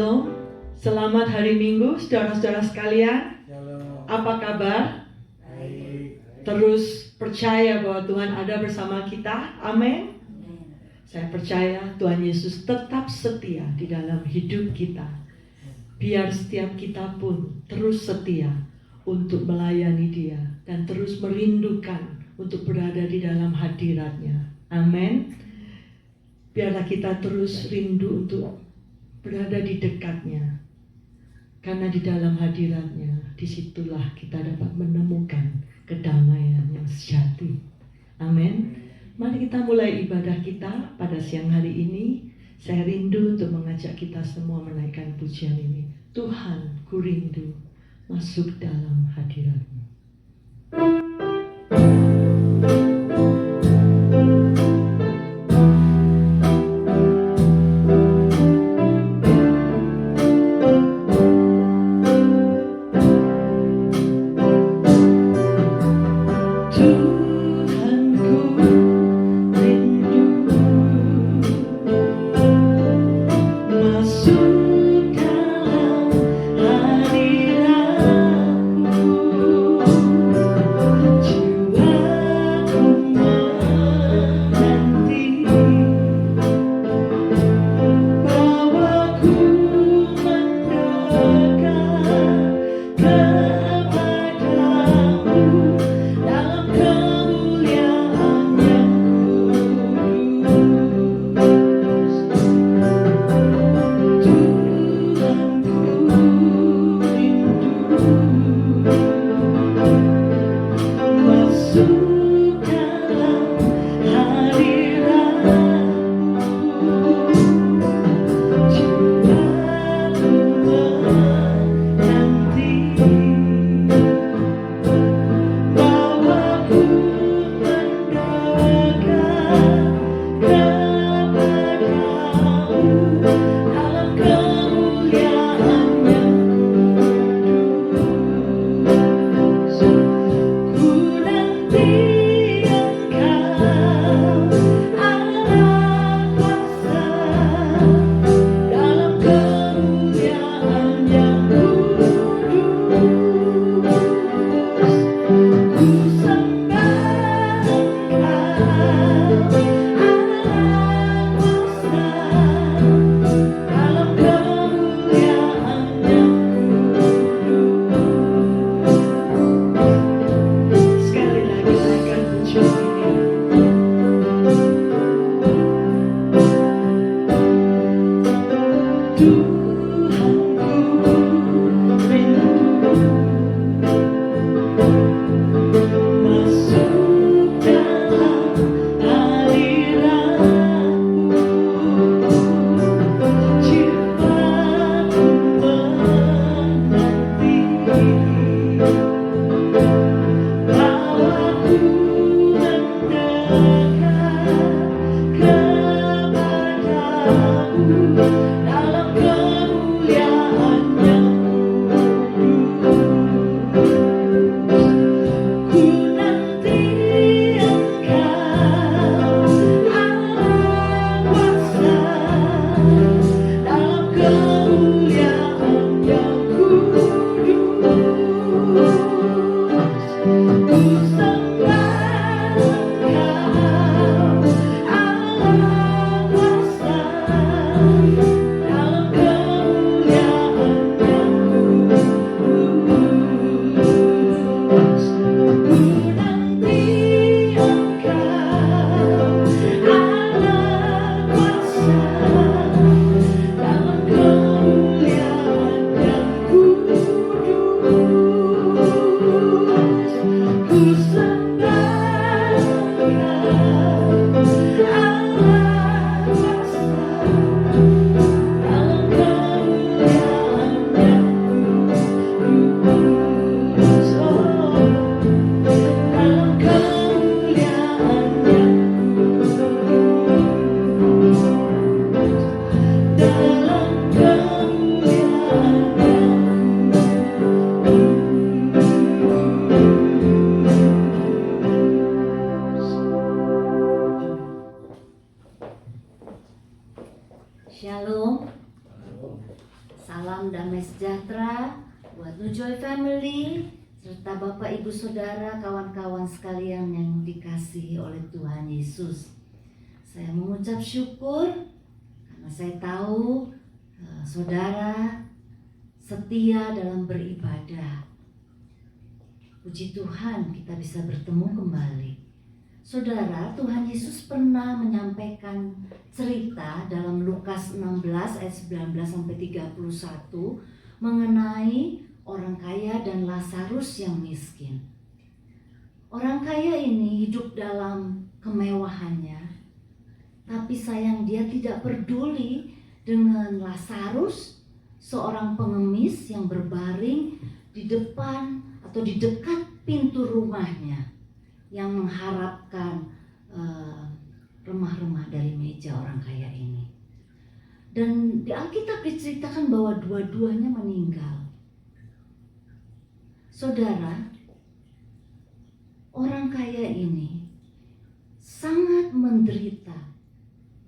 Shalom, selamat hari Minggu saudara-saudara sekalian. Shalom. Apa kabar? Baik. Terus percaya bahwa Tuhan ada bersama kita. Amin. Saya percaya Tuhan Yesus tetap setia di dalam hidup kita. Biar setiap kita pun terus setia untuk melayani Dia dan terus merindukan untuk berada di dalam hadirat-Nya. Amin. Biarlah kita terus rindu untuk berada di dekatnya, karena di dalam hadiratnya disitulah kita dapat menemukan kedamaian yang sejati. Amin. Mari kita mulai ibadah kita pada siang hari ini. Saya rindu untuk mengajak kita semua menaikkan pujian ini. Tuhan, ku rindu masuk dalam hadirat-Mu. Ku sembah Engkau. Joy Family, serta Bapak Ibu Saudara, kawan-kawan sekalian yang dikasihi oleh Tuhan Yesus. Saya mengucap syukur karena saya tahu saudara setia dalam beribadah. Puji Tuhan kita bisa bertemu kembali. Saudara, Tuhan Yesus pernah menyampaikan cerita dalam Lukas 16 ayat 19-31 mengenai orang kaya dan Lazarus yang miskin. Orang kaya ini hidup dalam kemewahannya, tapi sayang dia tidak peduli dengan Lazarus, seorang pengemis yang berbaring di depan atau di dekat pintu rumahnya, yang mengharapkan remah-remah dari meja orang kaya ini. Dan di Alkitab diceritakan bahwa dua-duanya meninggal. Saudara, orang kaya ini sangat menderita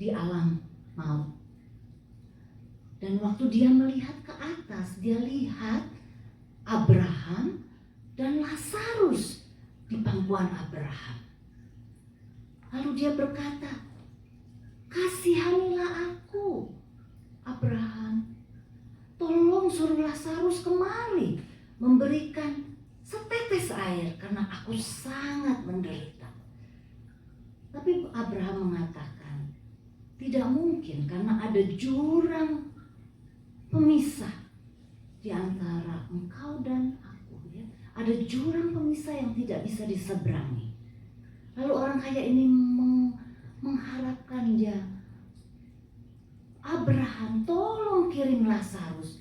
di alam maut. Dan waktu dia melihat ke atas, dia lihat Abraham dan Lazarus di pangkuan Abraham. Lalu dia berkata, "Kasihanilah aku, Abraham. Tolong suruh Lazarus kemari memberikan setetes air karena aku sangat menderita." Tapi Abraham mengatakan, "Tidak mungkin karena ada jurang pemisah di antara engkau dan aku, ya. Ada jurang pemisah yang tidak bisa diseberangi." Lalu orang kaya ini mengharapkan dia, "Abraham, tolong kirim Lazarus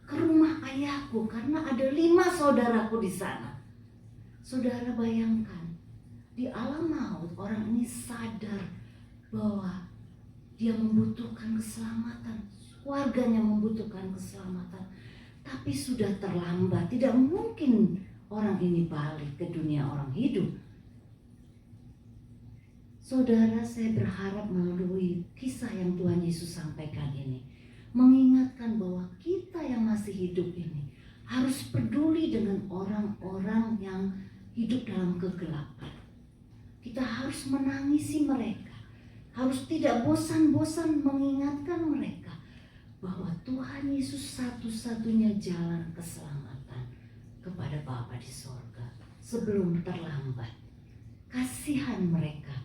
ke rumah ayahku karena ada 5 saudaraku di sana." Saudara bayangkan, di alam maut orang ini sadar bahwa dia membutuhkan keselamatan, keluarganya membutuhkan keselamatan, tapi sudah terlambat. Tidak mungkin orang ini balik ke dunia orang hidup. Saudara, saya berharap melalui kisah yang Tuhan Yesus sampaikan ini mengingatkan bahwa kita yang masih hidup ini harus peduli dengan orang-orang yang hidup dalam kegelapan. Kita harus menangisi mereka, harus tidak bosan-bosan mengingatkan mereka bahwa Tuhan Yesus satu-satunya jalan keselamatan kepada Bapa di sorga sebelum terlambat. Kasihan mereka.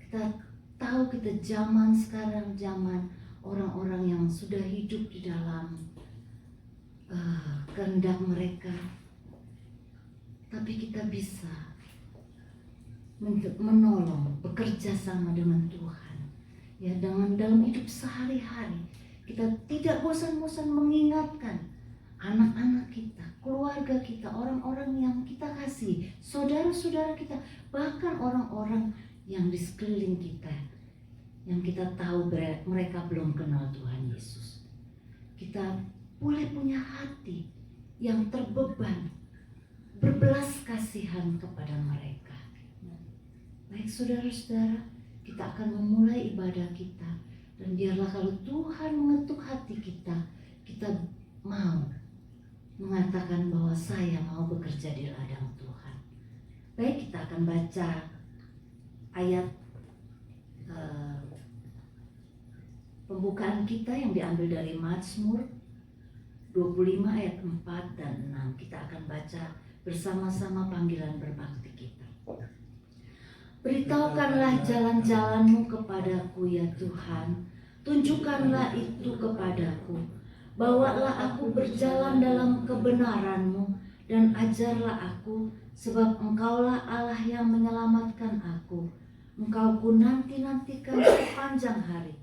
Kita tahu kita zaman sekarang zaman orang-orang yang sudah hidup di dalam kehendak mereka, tapi kita bisa menolong, bekerja sama dengan Tuhan, ya, dengan dalam hidup sehari-hari. Kita tidak bosan-bosan mengingatkan anak-anak kita, keluarga kita, orang-orang yang kita kasih, saudara-saudara kita, bahkan orang-orang yang di sekeliling kita, yang kita tahu mereka belum kenal Tuhan Yesus. Kita boleh punya hati yang terbeban, berbelas kasihan kepada mereka. Baik saudara-saudara, kita akan memulai ibadah kita, dan biarlah kalau Tuhan mengetuk hati kita, kita mau mengatakan bahwa saya mau bekerja di ladang Tuhan. Baik, kita akan baca ayat pembukaan kita yang diambil dari Mazmur 25 ayat 4 dan 6. Kita akan baca bersama-sama panggilan berbakti kita. "Beritahukanlah jalan-jalan-Mu kepadaku ya Tuhan, tunjukkanlah itu kepadaku. Bawalah aku berjalan dalam kebenaran-Mu dan ajarlah aku, sebab Engkaulah Allah yang menyelamatkan aku. Engkau ku nanti-nantikan sepanjang hari.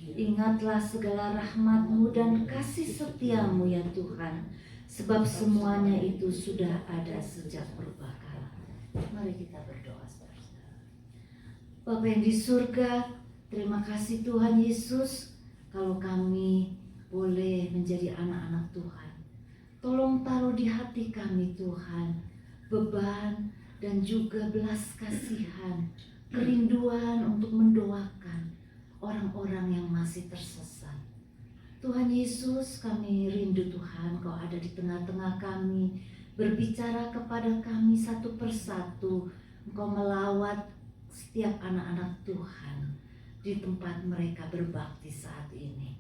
Ingatlah segala rahmat-Mu dan kasih setia-Mu ya Tuhan, sebab semuanya itu sudah ada sejak purbakala." Mari kita berdoa. Bapa yang di surga, terima kasih Tuhan Yesus kalau kami boleh menjadi anak-anak Tuhan. Tolong taruh di hati kami Tuhan beban dan juga belas kasihan, kerinduan untuk mendoakan orang-orang yang masih tersesat. Tuhan Yesus, kami rindu Tuhan, Kau ada di tengah-tengah kami, berbicara kepada kami satu persatu. Engkau melawat setiap anak-anak Tuhan di tempat mereka berbakti saat ini.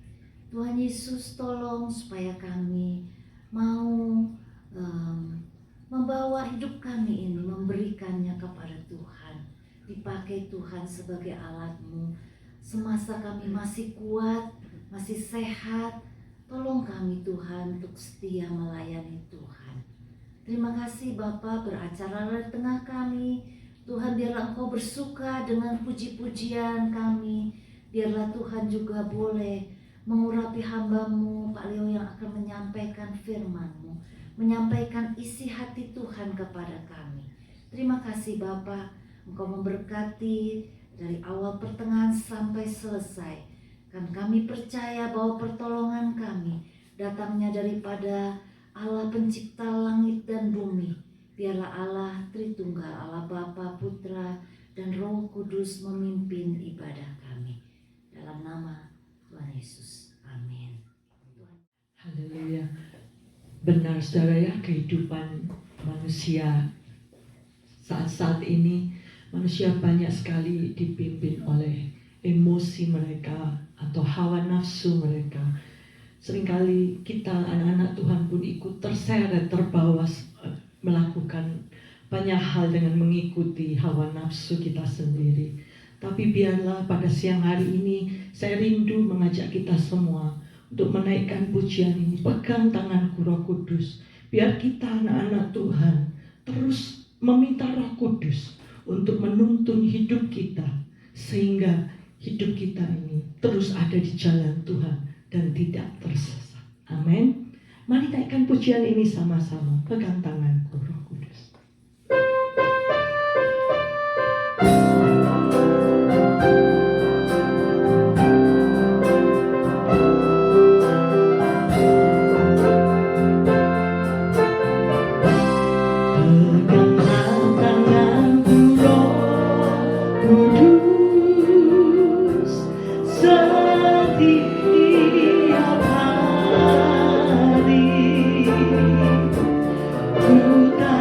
Tuhan Yesus, tolong supaya kami mau membawa hidup kami ini, memberikannya kepada Tuhan, dipakai Tuhan sebagai alat-Mu. Semasa kami masih kuat, masih sehat, tolong kami Tuhan untuk setia melayani Tuhan. Terima kasih Bapa, beracara di tengah kami. Tuhan, biarlah Engkau bersuka dengan puji-pujian kami. Biarlah Tuhan juga boleh mengurapi hamba-Mu, Pak Leo, yang akan menyampaikan firman-Mu, menyampaikan isi hati Tuhan kepada kami. Terima kasih Bapa, Engkau memberkati dari awal pertengahan sampai selesai. Kan kami percaya bahwa pertolongan kami datangnya daripada Allah pencipta langit dan bumi. Biarlah Allah Tritunggal, Allah Bapa, Putra, dan Roh Kudus memimpin ibadah kami. Dalam nama Tuhan Yesus. Amin. Haleluya. Benar saudara ya, kehidupan manusia saat-saat ini, manusia banyak sekali dipimpin oleh emosi mereka atau hawa nafsu mereka. Seringkali kita anak-anak Tuhan pun ikut terseret, terbawa melakukan banyak hal dengan mengikuti hawa nafsu kita sendiri. Tapi biarlah pada siang hari ini saya rindu mengajak kita semua untuk menaikkan pujian ini. Pegang tanganku Roh Kudus. Biar kita anak-anak Tuhan terus meminta Roh Kudus untuk menuntun hidup kita, sehingga hidup kita ini terus ada di jalan Tuhan dan tidak tersesat. Amin. Mari naikkan pujian ini sama-sama. Pegang tanganku Roh Kudus. Ku tak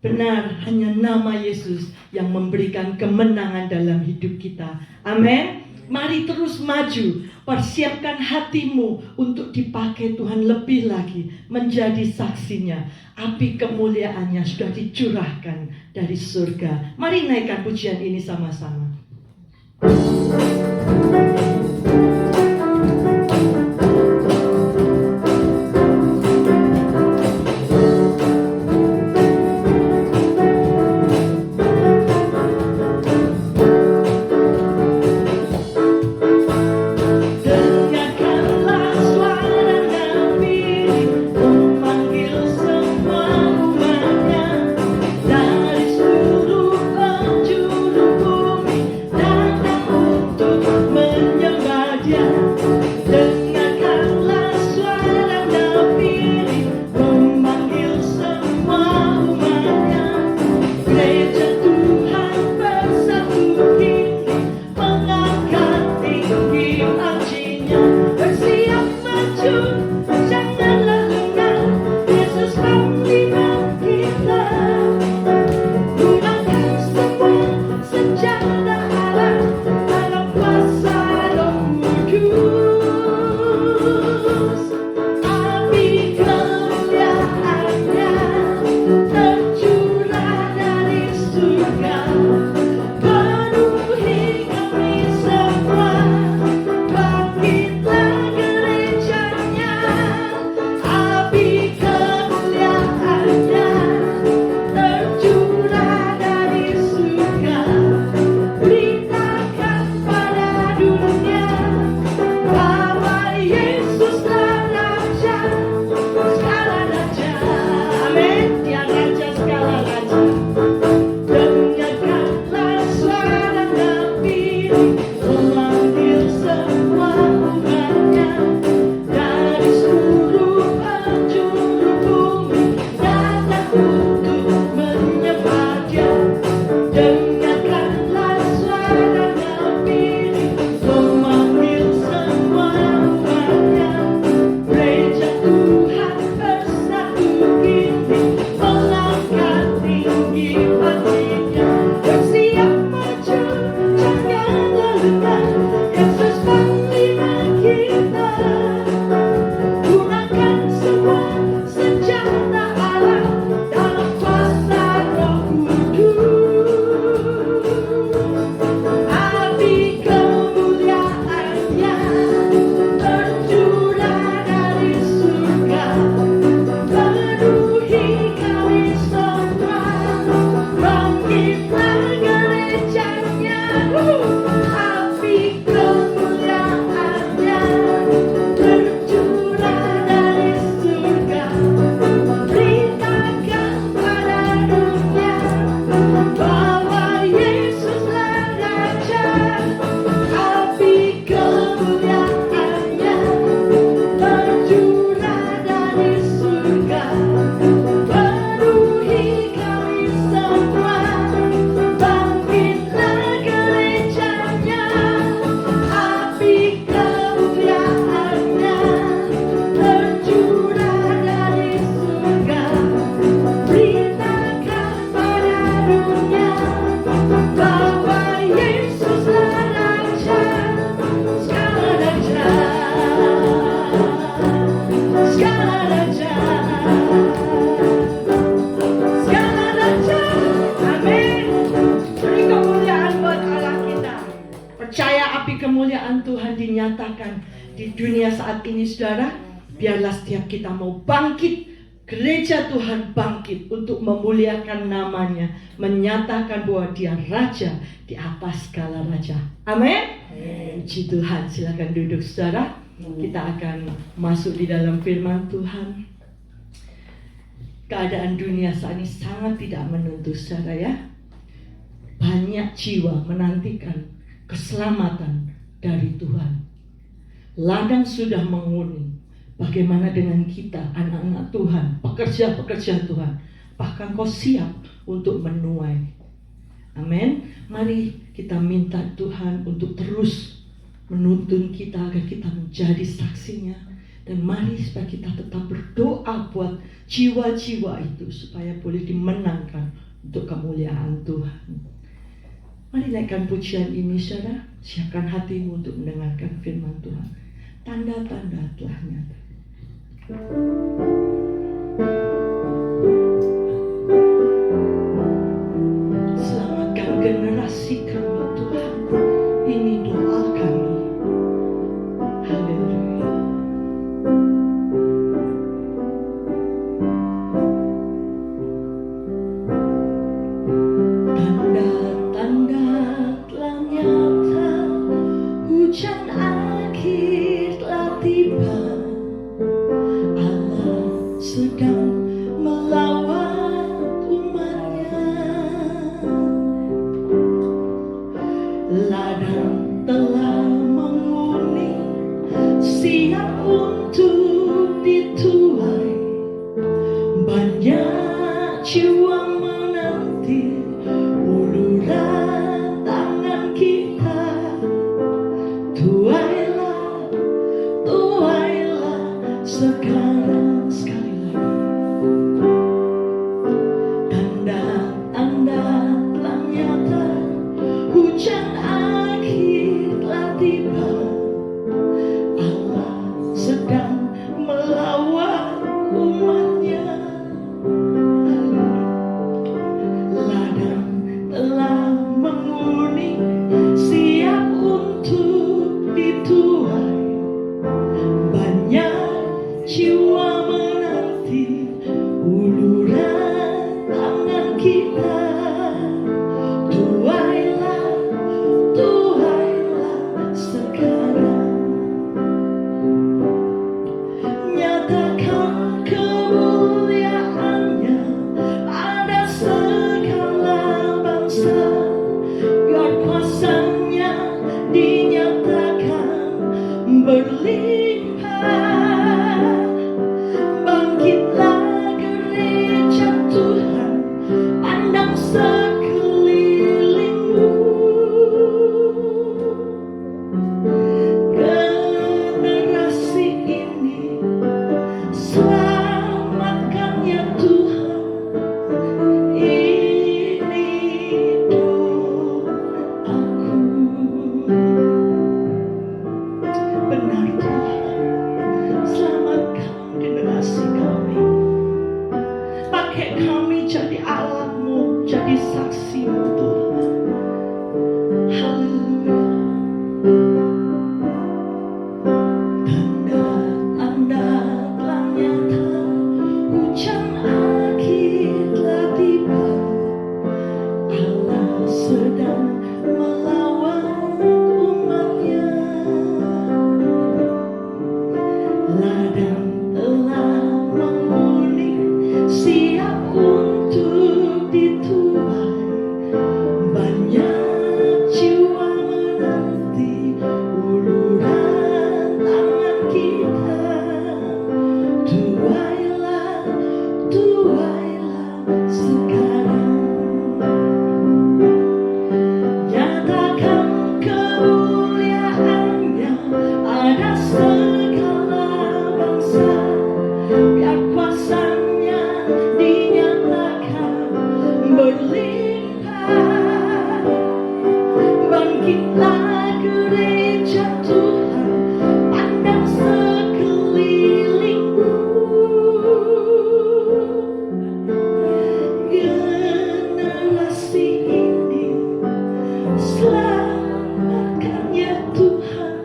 Benar, hanya nama Yesus yang memberikan kemenangan dalam hidup kita. Amin. Mari terus maju. Persiapkan hatimu untuk dipakai Tuhan lebih lagi menjadi saksinya. Api kemuliaannya sudah dicurahkan dari surga. Mari naikkan pujian ini sama-sama. Dinyatakan di dunia saat ini, saudara. Biarlah setiap kita mau bangkit, gereja Tuhan bangkit untuk memuliakan namanya, menyatakan bahwa dia raja di atas segala raja. Amin. Puji Tuhan. Silakan duduk, saudara. Kita akan masuk di dalam firman Tuhan. Keadaan dunia saat ini sangat tidak menentu, saudara ya. Banyak jiwa menantikan keselamatan dari Tuhan. Ladang sudah menguning. Bagaimana dengan kita, anak-anak Tuhan, pekerja-pekerja Tuhan? Bahkan kau siap untuk menuai. Amin. Mari kita minta Tuhan untuk terus menuntun kita agar kita menjadi saksinya. Dan mari supaya kita tetap berdoa buat jiwa-jiwa itu supaya boleh dimenangkan untuk kemuliaan Tuhan. Mari naikkan pujian ini, saudara. Siapkan hatimu untuk mendengarkan firman Tuhan. Tanda-tanda telah nyata. Selamatkan generasi kami, Tuhan. Ini doa kami. Haleluya. Tanda-tanda telah nyata, hujan akhir telah tiba. Allah sedang melawat umatnya. Ladang telah menguning, siap untuk dituai. Banyak jiwa menanti uluran tangan kita. Tuailah, tuailah sekarang, sekali lagi. Tanda-tanda telah nyata, hujan akhir telah tiba. Allah sedang melawat umatnya. Ladang telah menguning, siap untuk dituai. Banyak jiwa menanti uluran tangan kita. Tuailah, tuailah sekarang. Nyatakan kemuliaannya pada segala bangsa. Biar kuasanya dinyatakan berlimpah. Bangkitlah gereja Tuhan, pandang sekelilingmu. Generasi ini selamatkan ya Tuhan. Ini doaku. Benar Tuhan, selamatkan generasi kami. Pakai kami jadi alatmu, jadi saksimu Tuhan. Haleluya. Tanda-tanda telah nyata, hujan akhir telah tiba. Allah sedang melawat umatnya. Ladang telah menguning, siap untuk dituai. Banyak jiwa menanti uluran tangan kita. Tuailah, tuailah sekarang. Nyatakan kemuliaannya pada segala bangsa. Biar kuasanya dinyatakan berlimpah. Bangkitlah gereja Tuhan, pandang sekelilingmu. Generasi ini selamatkan ya Tuhan.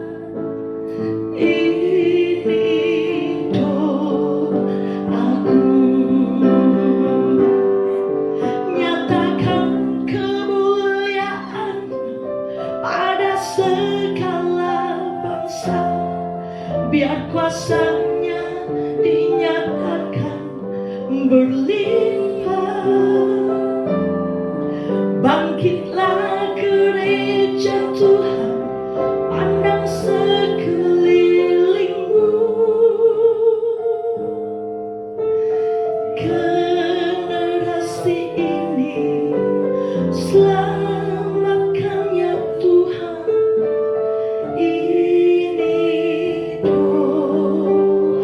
Ini doaku. Nyatakan kemuliaan pada segala bangsa. Biar kuasanya dinyatakan berlimpah. Bangkitlah gereja Tuhan, pandang sekelilingmu. Generasi ini selamatkan ya Tuhan. Ini doaku.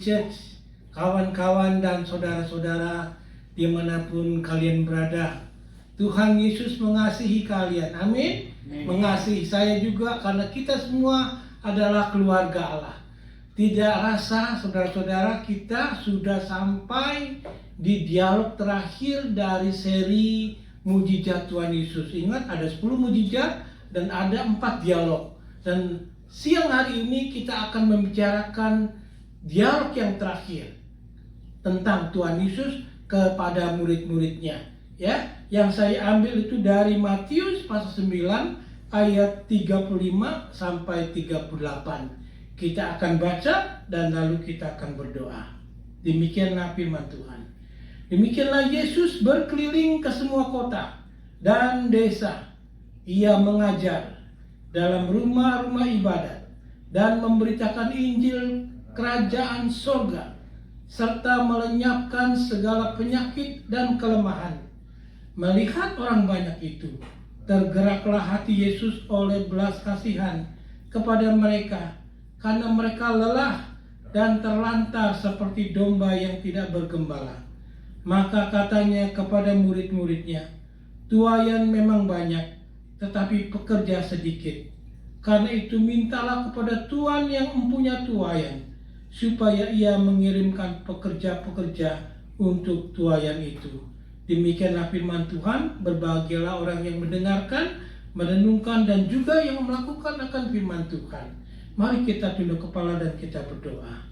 Church, kawan-kawan dan saudara-saudara dimanapun kalian berada. Tuhan Yesus mengasihi kalian, amin. Mengasihi saya juga, karena kita semua adalah keluarga Allah. Tidak rasa saudara-saudara, kita sudah sampai di dialog terakhir dari seri mujizat Tuhan Yesus. Ingat, ada 10 mujizat dan ada 4 dialog. Dan siang hari ini kita akan membicarakan dialog yang terakhir tentang Tuhan Yesus kepada murid-muridnya. Ya, yang saya ambil itu dari Matius pasal 9 ayat 35 sampai 38. Kita akan baca dan lalu kita akan berdoa. Demikianlah firman Tuhan. Demikianlah Yesus berkeliling ke semua kota dan desa. Ia mengajar dalam rumah-rumah ibadat dan memberitakan Injil kerajaan sorga, serta melenyapkan segala penyakit dan kelemahan. Melihat orang banyak itu, tergeraklah hati Yesus oleh belas kasihan kepada mereka, karena mereka lelah dan terlantar seperti domba yang tidak bergembala. Maka katanya kepada murid-muridnya, tuaian memang banyak, tetapi pekerja sedikit. Karena itu mintalah kepada Tuhan yang mempunyai tuaian, supaya ia mengirimkan pekerja-pekerja untuk tuaian itu. Demikianlah firman Tuhan. Berbahagialah orang yang mendengarkan, merenungkan, dan juga yang melakukan akan firman Tuhan. Mari kita tunduk kepala dan kita berdoa.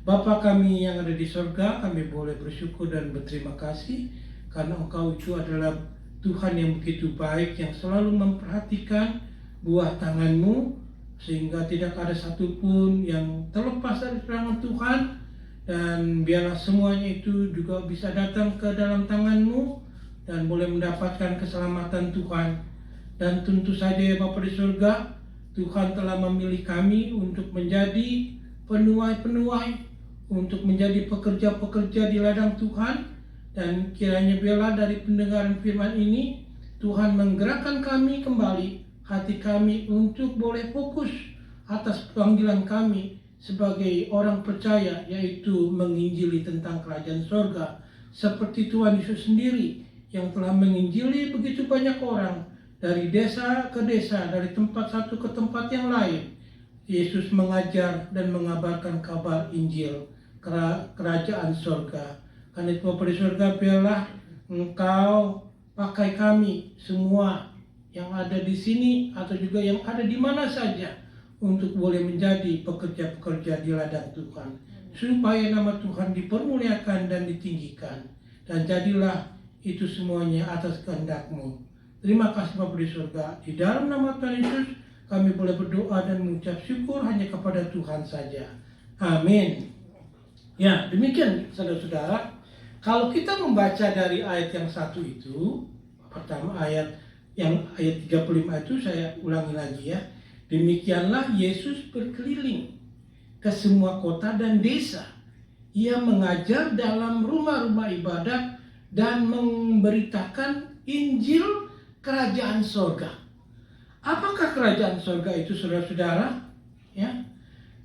Bapa kami yang ada di surga, kami boleh bersyukur dan berterima kasih karena Engkau itu adalah Tuhan yang begitu baik, yang selalu memperhatikan buah tangan-Mu, sehingga tidak ada satupun yang terlepas dari serangan Tuhan. Dan biarlah semuanya itu juga bisa datang ke dalam tangan-Mu dan boleh mendapatkan keselamatan Tuhan. Dan tentu saja ya Bapa di surga, Tuhan telah memilih kami untuk menjadi penuai-penuai, untuk menjadi pekerja-pekerja di ladang Tuhan. Dan kiranya biarlah dari pendengaran firman ini, Tuhan menggerakkan kami kembali, hati kami untuk boleh fokus atas panggilan kami sebagai orang percaya, yaitu menginjili tentang kerajaan sorga, seperti Tuhan Yesus sendiri yang telah menginjili begitu banyak orang dari desa ke desa, dari tempat satu ke tempat yang lain. Yesus mengajar dan mengabarkan kabar Injil kerajaan sorga. Karena itu Bapa di surga, biarlah Engkau pakai kami semua yang ada di sini atau juga yang ada di mana saja untuk boleh menjadi pekerja-pekerja di ladang Tuhan, supaya nama Tuhan dipermuliakan dan ditinggikan. Dan jadilah itu semuanya atas kehendak-Mu. Terima kasih Bapa di surga. Di dalam nama Tuhan Yesus kami boleh berdoa dan mengucap syukur hanya kepada Tuhan saja. Amin. Ya, demikian saudara-saudara. Kalau kita membaca dari ayat yang satu itu, pertama ayat 35 itu saya ulangi lagi ya. Demikianlah Yesus berkeliling ke semua kota dan desa. Ia mengajar dalam rumah-rumah ibadat dan memberitakan Injil kerajaan sorga. Apakah kerajaan sorga itu, saudara-saudara? Ya,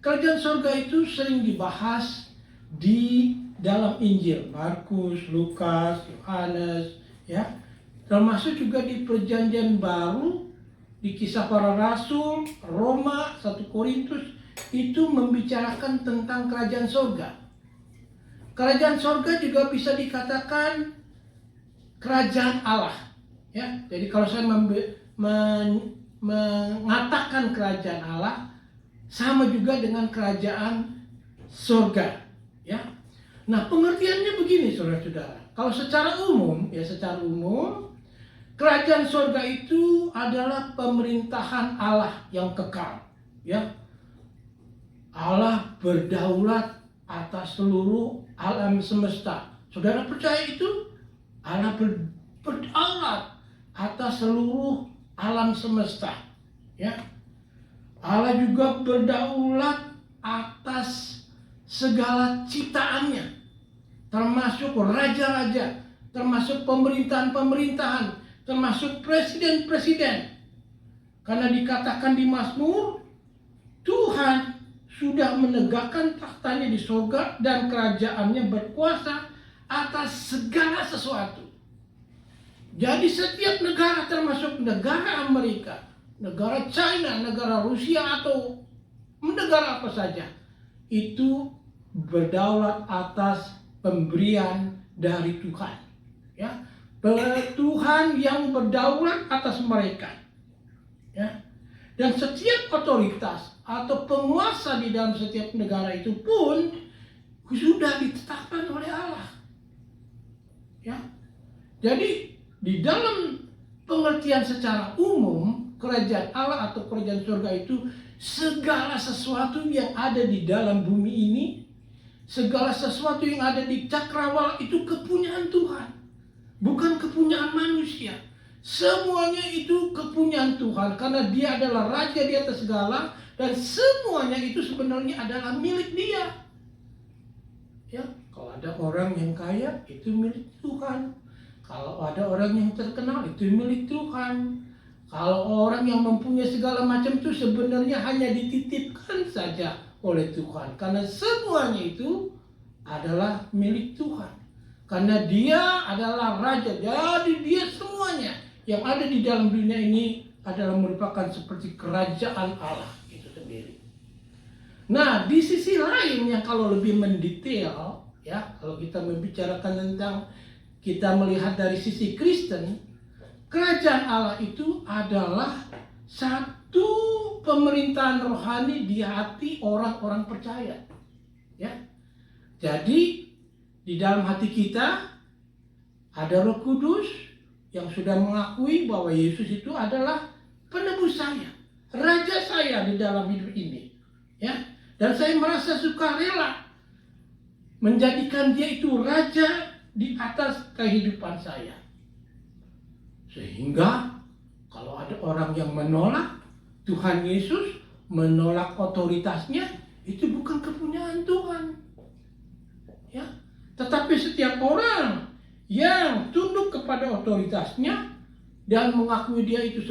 kerajaan sorga itu sering dibahas di dalam Injil, Markus, Lukas, Yohanes, ya, termasuk juga di Perjanjian Baru. Di Kisah Para Rasul, Roma, 1 Korintus, itu membicarakan tentang kerajaan sorga. Kerajaan sorga juga bisa dikatakan kerajaan Allah. Ya, jadi kalau saya mengatakan kerajaan Allah, sama juga dengan kerajaan sorga. Ya. Nah, pengertiannya begini, saudara-saudara. Kalau secara umum, kerajaan sorga itu adalah pemerintahan Allah yang kekal, ya. Allah berdaulat atas seluruh alam semesta. Saudara percaya itu? Allah berdaulat atas seluruh alam semesta, ya. Allah juga berdaulat atas segala ciptaannya, termasuk raja-raja, termasuk pemerintahan-pemerintahan, termasuk presiden-presiden. Karena dikatakan di Mazmur, Tuhan sudah menegakkan tahtanya di surga dan kerajaannya berkuasa atas segala sesuatu. Jadi setiap negara, termasuk negara Amerika, negara China, negara Rusia, atau negara apa saja, itu berdaulat atas pemberian dari Tuhan. Ya, Tuhan yang berdaulat atas mereka. Ya. Dan setiap otoritas atau penguasa di dalam setiap negara itu pun sudah ditetapkan oleh Allah. Ya. Jadi di dalam pengertian secara umum, kerajaan Allah atau kerajaan surga itu segala sesuatu yang ada di dalam bumi ini, segala sesuatu yang ada di cakrawala itu kepunyaan Tuhan, bukan kepunyaan manusia. Semuanya itu kepunyaan Tuhan karena Dia adalah Raja di atas segala, dan semuanya itu sebenarnya adalah milik Dia. Ya, kalau ada orang yang kaya itu milik Tuhan. Kalau ada orang yang terkenal itu milik Tuhan. Kalau orang yang mempunyai segala macam itu sebenarnya hanya dititipkan saja oleh Tuhan, karena semuanya itu adalah milik Tuhan. Karena Dia adalah Raja, jadi Dia semuanya yang ada di dalam dunia ini adalah merupakan seperti kerajaan Allah itu sendiri. Nah, di sisi lain yang kalau lebih mendetail, ya, kalau kita membicarakan tentang, kita melihat dari sisi Kristen, kerajaan Allah itu adalah satu pemerintahan rohani di hati orang-orang percaya. Ya, jadi di dalam hati kita ada Roh Kudus yang sudah mengakui bahwa Yesus itu adalah penebus saya, Raja saya di dalam hidup ini. Ya, dan saya merasa sukarela menjadikan Dia itu Raja di atas kehidupan saya. Sehingga kalau ada orang yang menolak Tuhan Yesus, menolak otoritasnya, itu bukan kepunyaan Tuhan. Ya, tetapi setiap orang yang tunduk kepada otoritasnya dan mengakui Dia itu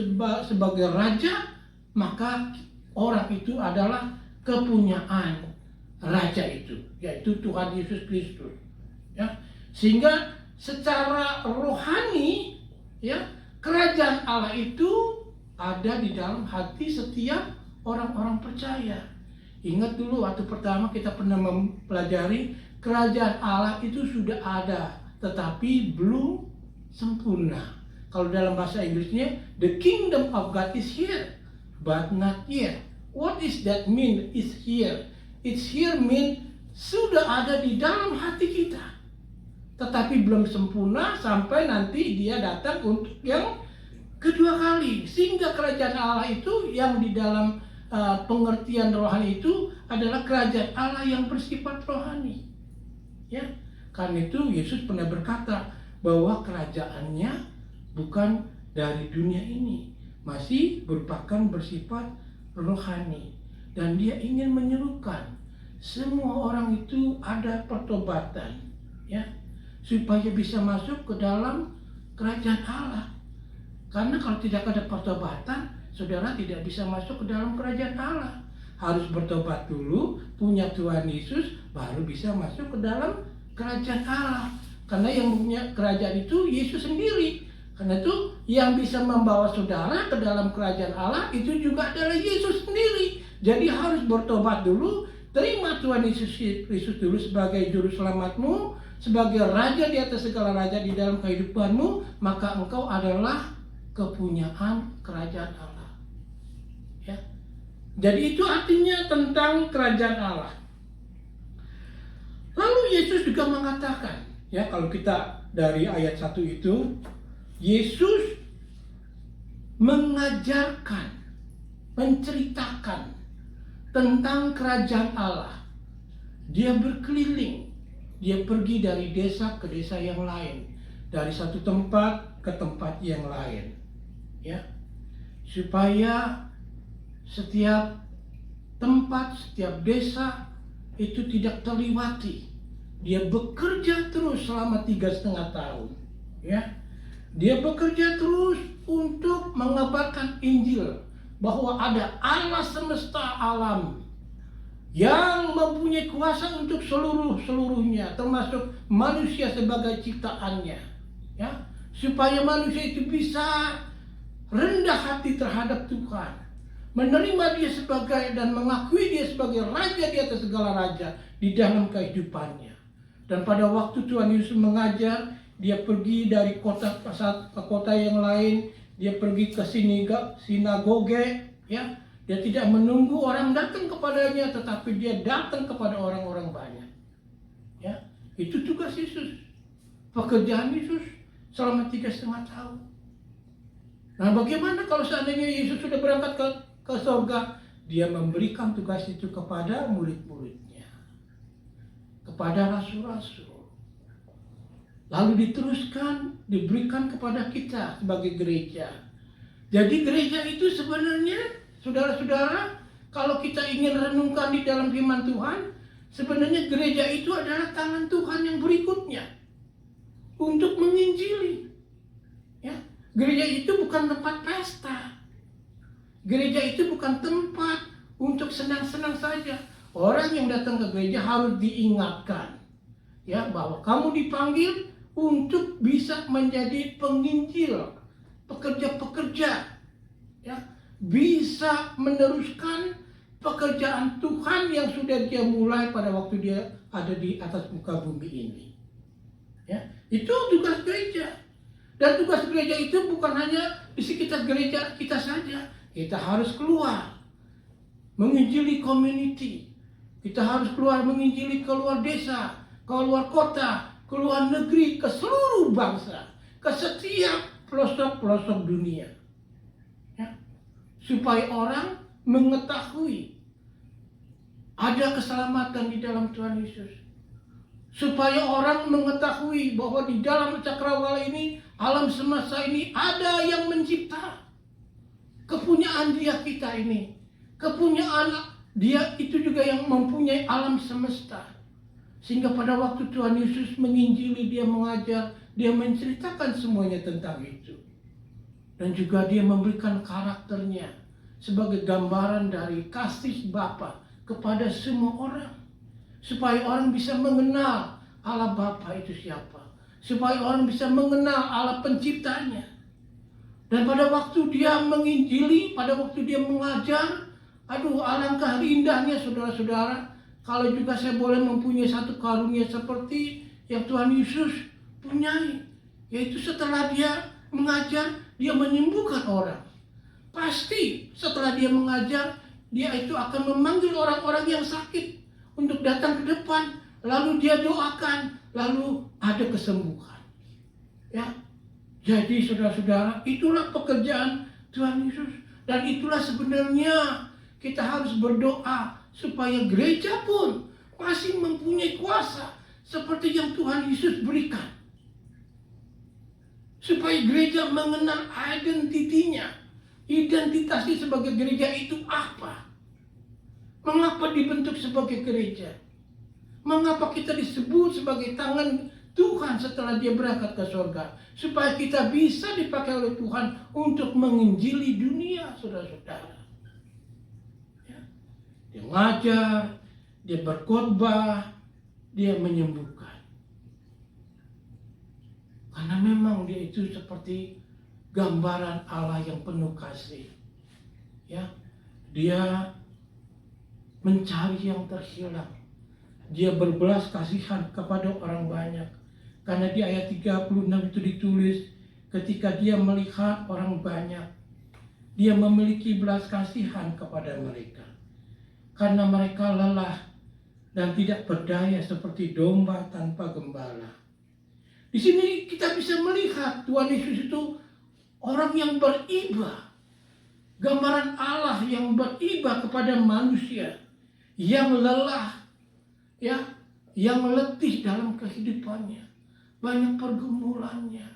sebagai Raja, maka orang itu adalah kepunyaan Raja itu, yaitu Tuhan Yesus Kristus. Ya, sehingga secara rohani, ya, kerajaan Allah itu ada di dalam hati setiap orang-orang percaya. Ingat dulu waktu pertama kita pernah mempelajari, kerajaan Allah itu sudah ada, tetapi belum sempurna. Kalau dalam bahasa Inggrisnya, the kingdom of God is here, but not yet. What is that mean? Is here. It's here mean sudah ada di dalam hati kita, tetapi belum sempurna sampai nanti Dia datang untuk yang kedua kali. Sehingga kerajaan Allah itu yang di dalam pengertian rohani itu adalah kerajaan Allah yang bersifat rohani. Ya, karena itu Yesus pernah berkata bahwa kerajaannya bukan dari dunia ini, masih merupakan bersifat rohani, dan Dia ingin menyerukan semua orang itu ada pertobatan, ya, supaya bisa masuk ke dalam kerajaan Allah. Karena kalau tidak ada pertobatan, saudara tidak bisa masuk ke dalam kerajaan Allah. Harus bertobat dulu, punya Tuhan Yesus, baru bisa masuk ke dalam kerajaan Allah. Karena yang punya kerajaan itu Yesus sendiri. Karena itu yang bisa membawa saudara ke dalam kerajaan Allah itu juga adalah Yesus sendiri. Jadi harus bertobat dulu, terima Tuhan Yesus Kristus dulu sebagai juru selamatmu, sebagai Raja di atas segala raja di dalam kehidupanmu, maka engkau adalah kepunyaan kerajaan Allah. Ya. Jadi itu artinya tentang kerajaan Allah. Lalu Yesus juga mengatakan, ya, kalau kita dari ayat 1 itu, Yesus mengajarkan, menceritakan tentang kerajaan Allah. Dia berkeliling, dia pergi dari desa ke desa yang lain, dari satu tempat ke tempat yang lain, ya, supaya setiap tempat, setiap desa itu tidak terlewati. Dia bekerja terus selama 3,5 tahun, ya. Dia bekerja terus untuk mengabarkan Injil bahwa ada Allah semesta alam yang mempunyai kuasa untuk seluruhnya, termasuk manusia sebagai ciptaannya, ya, supaya manusia itu bisa rendah hati terhadap Tuhan, menerima Dia sebagai dan mengakui Dia sebagai Raja di atas segala raja di dalam kehidupannya. Dan pada waktu Tuhan Yesus mengajar, Dia pergi dari kota ke kota yang lain, Dia pergi ke sinagoge, ya. Dia tidak menunggu orang datang kepadanya, tetapi Dia datang kepada orang-orang banyak. Ya, itu tugas Yesus, pekerjaan Yesus selama 3,5 tahun. Nah, bagaimana kalau seandainya Yesus sudah berangkat ke surga? Dia memberikan tugas itu kepada murid-muridnya, kepada rasul-rasul. Lalu diteruskan, diberikan kepada kita sebagai gereja. Jadi gereja itu sebenarnya, saudara-saudara, kalau kita ingin renungkan di dalam firman Tuhan, sebenarnya gereja itu adalah tangan Tuhan yang berikutnya untuk menginjili. Ya, gereja itu bukan tempat pesta. Gereja itu bukan tempat untuk senang-senang saja. Orang yang datang ke gereja harus diingatkan, ya, bahwa kamu dipanggil untuk bisa menjadi penginjil, pekerja-pekerja, ya, bisa meneruskan pekerjaan Tuhan yang sudah Dia mulai pada waktu Dia ada di atas muka bumi ini. Ya, itu tugas gereja. Dan tugas gereja itu bukan hanya di sekitar gereja kita saja. Kita harus keluar menginjili community. Kita harus keluar menginjili ke luar desa, ke luar kota, ke luar negeri, ke seluruh bangsa, ke setiap pelosok-pelosok dunia. Supaya orang mengetahui ada keselamatan di dalam Tuhan Yesus. Supaya orang mengetahui bahwa di dalam cakrawala ini, alam semesta ini, ada yang mencipta. Kepunyaan Dia kita ini, kepunyaan Dia itu juga yang mempunyai alam semesta. Sehingga pada waktu Tuhan Yesus menginjili, Dia mengajar, Dia menceritakan semuanya tentang itu. Dan juga Dia memberikan karakternya sebagai gambaran dari kasih Bapa kepada semua orang. Supaya orang bisa mengenal Allah Bapa itu siapa. Supaya orang bisa mengenal Allah penciptanya. Dan pada waktu Dia menginjili, pada waktu Dia mengajar, aduh, alangkah indahnya saudara-saudara, kalau juga saya boleh mempunyai satu karunia seperti yang Tuhan Yesus punyai. Yaitu setelah Dia mengajar, Dia menyembuhkan orang. Pasti setelah Dia mengajar, Dia itu akan memanggil orang-orang yang sakit untuk datang ke depan. Lalu Dia doakan, lalu ada kesembuhan. Ya, jadi saudara-saudara, itulah pekerjaan Tuhan Yesus. Dan itulah sebenarnya kita harus berdoa supaya gereja pun masih mempunyai kuasa seperti yang Tuhan Yesus berikan. Supaya gereja mengenal identitinya. Identitasnya sebagai gereja itu apa? Mengapa dibentuk sebagai gereja? Mengapa kita disebut sebagai tangan Tuhan setelah Dia berangkat ke surga? Supaya kita bisa dipakai oleh Tuhan untuk menginjili dunia, saudara-saudara. Ya. Dia mengajar, Dia berkhotbah, Dia menyembuhkan. Karena memang Dia itu seperti gambaran Allah yang penuh kasih. Ya, Dia mencari yang terhilang. Dia berbelas kasihan kepada orang banyak. Karena di ayat 36 itu ditulis, ketika Dia melihat orang banyak, Dia memiliki belas kasihan kepada mereka. Karena mereka lelah dan tidak berdaya seperti domba tanpa gembala. Di sini kita bisa melihat Tuhan Yesus itu orang yang beriba. Gambaran Allah yang beriba kepada manusia yang lelah, ya, yang letih dalam kehidupannya. Banyak pergumulannya.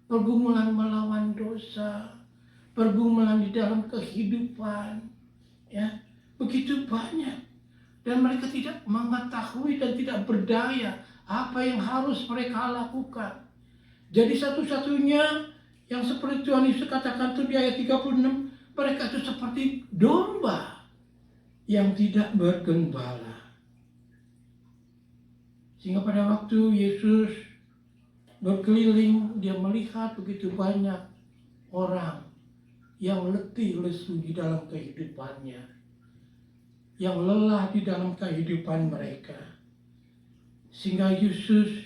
Pergumulan melawan dosa, pergumulan di dalam kehidupan, ya, begitu banyak. Dan mereka tidak mengetahui dan tidak berdaya apa yang harus mereka lakukan. Jadi satu-satunya yang seperti Tuhan Yesus katakan itu di ayat 36, mereka itu seperti domba yang tidak bergembala. Sehingga pada waktu Yesus berkeliling, dia melihat begitu banyak orang yang letih lesu di dalam kehidupannya, yang lelah di dalam kehidupan mereka. Sehingga Yesus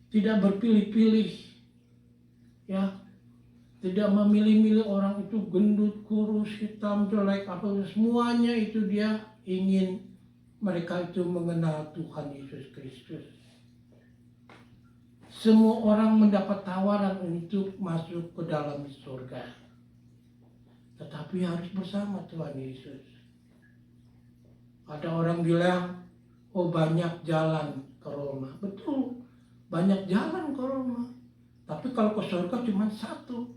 tidak berpilih-pilih, ya, tidak memilih-milih orang itu gendut, kurus, hitam, jelek, apa semuanya itu dia ingin mereka itu mengenal Tuhan Yesus Kristus. Semua orang mendapat tawaran untuk masuk ke dalam surga, tetapi harus bersama Tuhan Yesus. Ada orang bilang, oh banyak jalan ke Roma. Betul, banyak jalan ke Roma. Tapi kalau ke surga cuma satu,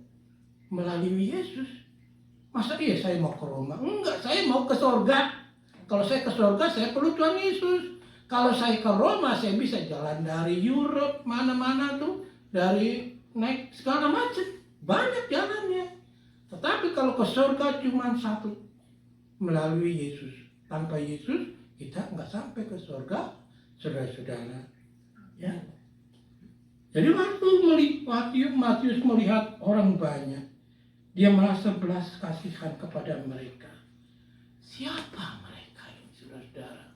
melalui Yesus. Masa iya saya mau ke Roma? Enggak, saya mau ke surga. Kalau saya ke surga, saya perlu Tuhan Yesus. Kalau saya ke Roma, saya bisa jalan dari Europe, mana-mana tuh. Dari naik segala macam. Banyak jalannya. Tetapi kalau ke surga cuma satu, melalui Yesus. Tanpa Yesus, kita nggak sampai ke surga, saudara-saudara. Ya. Jadi waktu Matius melihat orang banyak, dia merasa belas kasihan kepada mereka. Siapa mereka ini, saudara-saudara?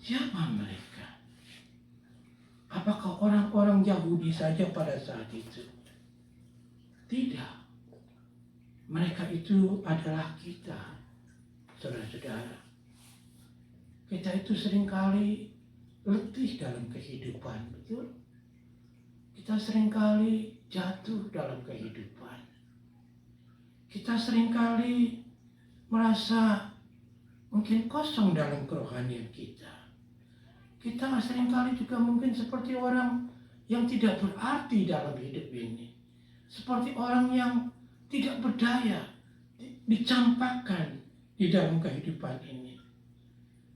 Siapa mereka? Apakah orang-orang Yahudi saja pada saat itu? Tidak. Mereka itu adalah kita, saudara-saudara. Kita itu seringkali letih dalam kehidupan, betul? Kita seringkali jatuh dalam kehidupan. Kita seringkali merasa mungkin kosong dalam kerohanian kita. Kita seringkali juga mungkin seperti orang yang tidak berarti dalam hidup ini. Seperti orang yang tidak berdaya, dicampakkan di dalam kehidupan ini.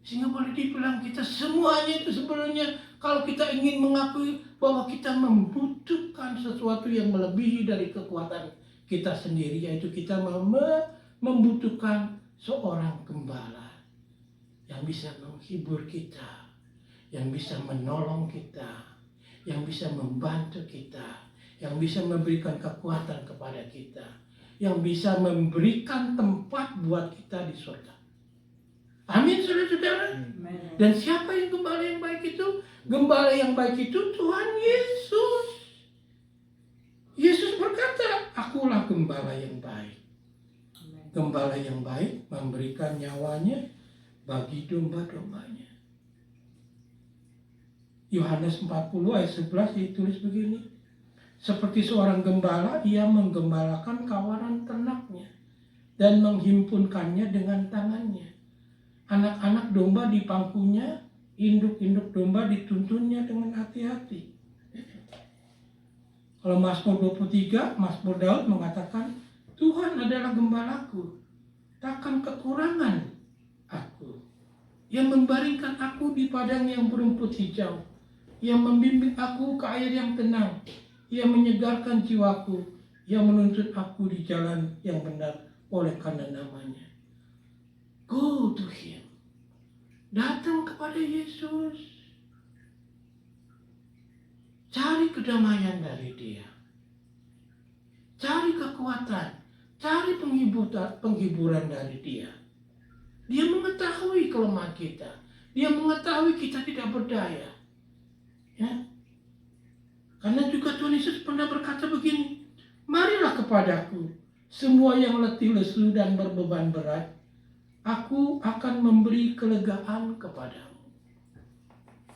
Sehingga boleh dibilang kita semuanya itu sebenarnya kalau kita ingin mengakui bahwa kita membutuhkan sesuatu yang melebihi dari kekuatan kita sendiri, yaitu kita membutuhkan seorang gembala yang bisa menghibur kita, yang bisa menolong kita, yang bisa membantu kita, yang bisa memberikan kekuatan kepada kita, yang bisa memberikan tempat buat kita di surga. Amin, saudara-saudara. Dan siapa yang gembala yang baik itu? Gembala yang baik itu Tuhan Yesus. Yesus berkata, akulah gembala yang baik. Gembala yang baik memberikan nyawanya bagi domba-dombanya. Yohanes 40 ayat 11 ditulis begini. Seperti seorang gembala, ia menggembalakan kawanan ternaknya dan menghimpunkannya dengan tangannya. Anak-anak domba di pangkunya, induk-induk domba dituntunnya dengan hati-hati. Kalau Mazmur 23, Mazmur Daud mengatakan, Tuhan adalah gembalaku, takkan kekurangan aku. Yang membaringkan aku di padang yang berumput hijau, yang membimbing aku ke air yang tenang, yang menyegarkan jiwaku, yang menuntut aku di jalan yang benar oleh karena namanya. Go to him. Datang kepada Yesus. Cari kedamaian dari dia. Cari kekuatan. Cari penghiburan dari dia. Dia mengetahui kelemahan kita. Dia mengetahui kita tidak berdaya. Ya. Karena juga Tuhan Yesus pernah berkata begini, marilah kepadaku, semua yang letih lesu dan berbeban berat, aku akan memberi kelegaan kepadamu.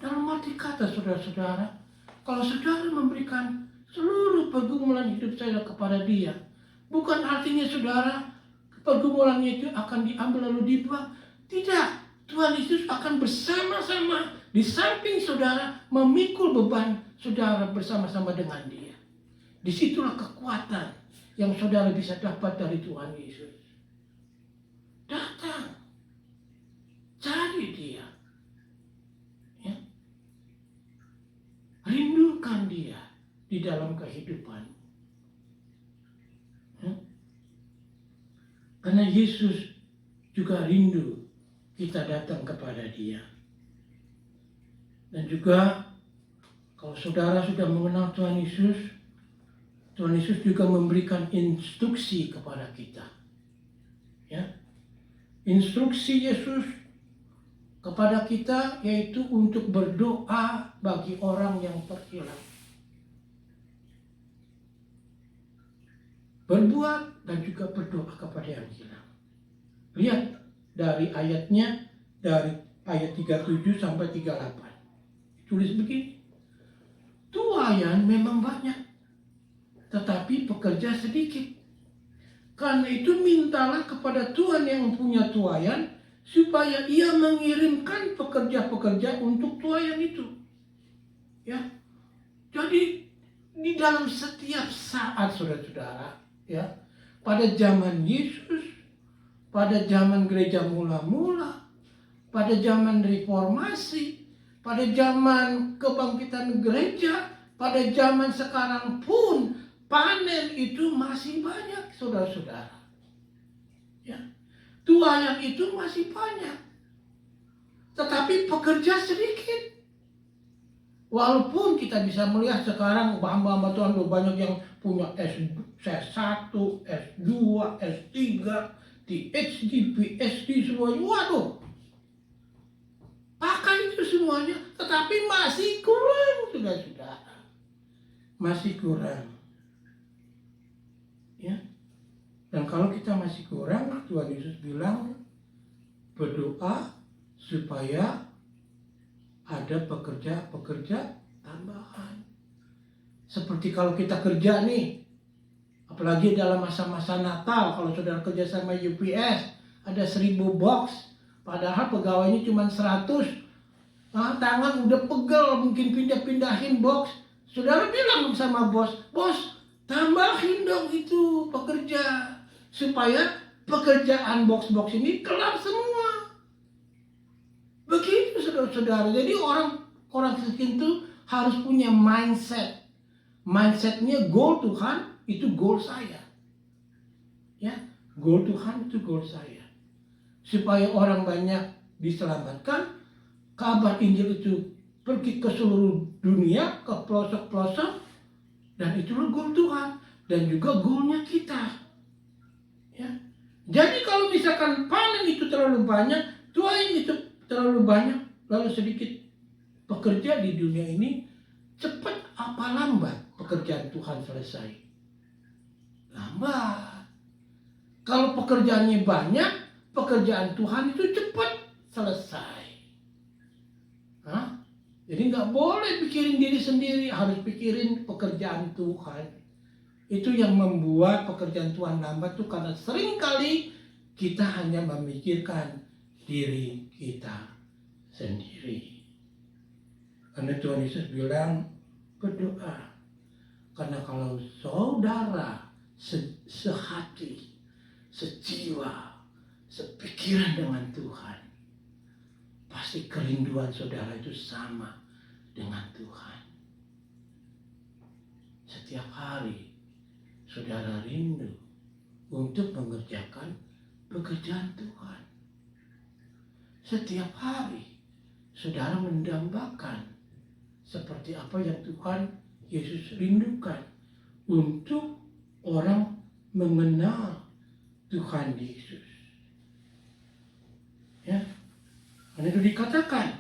Dalam arti kata, saudara-saudara, kalau saudara memberikan seluruh pergumulan hidup saya kepada dia, bukan artinya saudara, pergumulannya itu akan diambil lalu dibuang. Tidak, Tuhan Yesus akan bersama-sama di samping saudara memikul beban saudara bersama-sama dengan dia. Disitulah kekuatan yang saudara bisa dapat dari Tuhan Yesus. Datang, cari dia, ya. Rindukan dia di dalam kehidupan. Ya. Karena Yesus juga rindu kita datang kepada Dia. Dan juga kalau saudara sudah mengenal Tuhan Yesus juga memberikan instruksi kepada kita. Ya. Instruksi Yesus kepada kita yaitu untuk berdoa bagi orang yang terhilang. Berbuat dan juga berdoa kepada yang hilang. Lihat dari ayatnya, dari ayat 37 sampai 38. Tulis begini. Tuayan memang banyak, tetapi pekerja sedikit. Karena itu mintalah kepada Tuhan yang punya tuayan, supaya Ia mengirimkan pekerja-pekerja untuk tuayan itu. Ya, jadi di dalam setiap saat, saudara-saudara, ya, pada zaman Yesus, pada zaman gereja mula-mula, pada zaman reformasi, pada zaman kebangkitan gereja, pada zaman sekarang pun panen itu masih banyak, saudara-saudara. Ya. Tuayan itu masih banyak. Tetapi pekerja sedikit. Walaupun kita bisa melihat sekarang hamba-hamba Tuhan banyak yang punya S1, S2, S3, PhD, PhD semuanya. Waduh. Pakai itu semuanya, tetapi masih kurang, saudara-saudara. Masih kurang. Ya. Dan kalau kita masih kurang, Tuhan Yesus bilang berdoa supaya ada pekerja-pekerja tambahan. Seperti kalau kita kerja nih, apalagi dalam masa-masa Natal, kalau saudara kerja sama UPS, ada 1000 box, padahal pegawainya cuma 100. Nah, tangan udah pegel, mungkin pindah-pindahin box. Saudara bilang sama bos, bos, tambahin dong itu pekerja, supaya pekerjaan box-box ini kelar semua. Begitu saudara-saudara. Jadi orang Kristen itu harus punya mindset. Mindsetnya goal Tuhan itu goal saya. Ya, goal Tuhan itu goal saya. Supaya orang banyak diselamatkan, kabar Injil itu pergi ke seluruh dunia, ke pelosok-pelosok, dan itulah goal Tuhan dan juga goalnya kita. Ya. Jadi kalau misalkan panen itu terlalu banyak, tuayan itu terlalu banyak, lalu sedikit pekerja di dunia ini, cepat apa lambat pekerjaan Tuhan selesai? Lambat. Kalau pekerjaannya banyak, pekerjaan Tuhan itu cepat selesai. Hah? Jadi nggak boleh pikirin diri sendiri, harus pikirin pekerjaan Tuhan. Itu yang membuat pekerjaan Tuhan lambat tuh karena seringkali kita hanya memikirkan diri kita sendiri. Karena Tuhan Yesus bilang berdoa. Karena kalau saudara sehati, sejiwa, sepikiran dengan Tuhan, pasti kerinduan saudara itu sama dengan Tuhan. Setiap hari saudara rindu untuk mengerjakan pekerjaan Tuhan. Setiap hari saudara mendambakan seperti apa yang Tuhan Yesus rindukan untuk orang mengenal Tuhan Yesus. Ya. Karena itu dikatakan,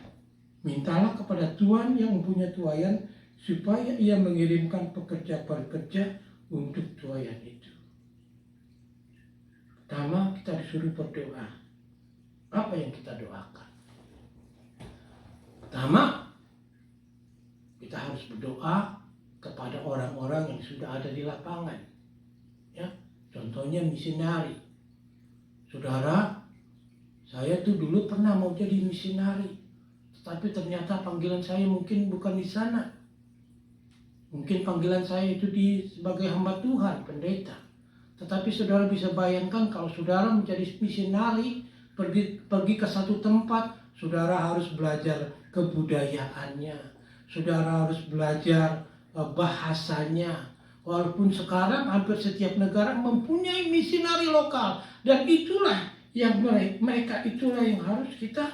mintalah kepada Tuhan yang mempunyai tuayan supaya Ia mengirimkan pekerja-pekerja untuk tuayan itu. Pertama, kita disuruh berdoa. Apa yang kita doakan? Pertama, kita harus berdoa kepada orang-orang yang sudah ada di lapangan. Ya, contohnya misionari. Saudara, saya tuh dulu pernah mau jadi misionari, tetapi ternyata panggilan saya mungkin bukan di sana. Mungkin panggilan saya itu sebagai hamba Tuhan, pendeta. Tetapi saudara bisa bayangkan kalau saudara menjadi misionari, pergi ke satu tempat, saudara harus belajar kebudayaannya. Saudara harus belajar bahasanya. Walaupun sekarang hampir setiap negara mempunyai misionari lokal. Dan itulah yang mereka itulah yang harus kita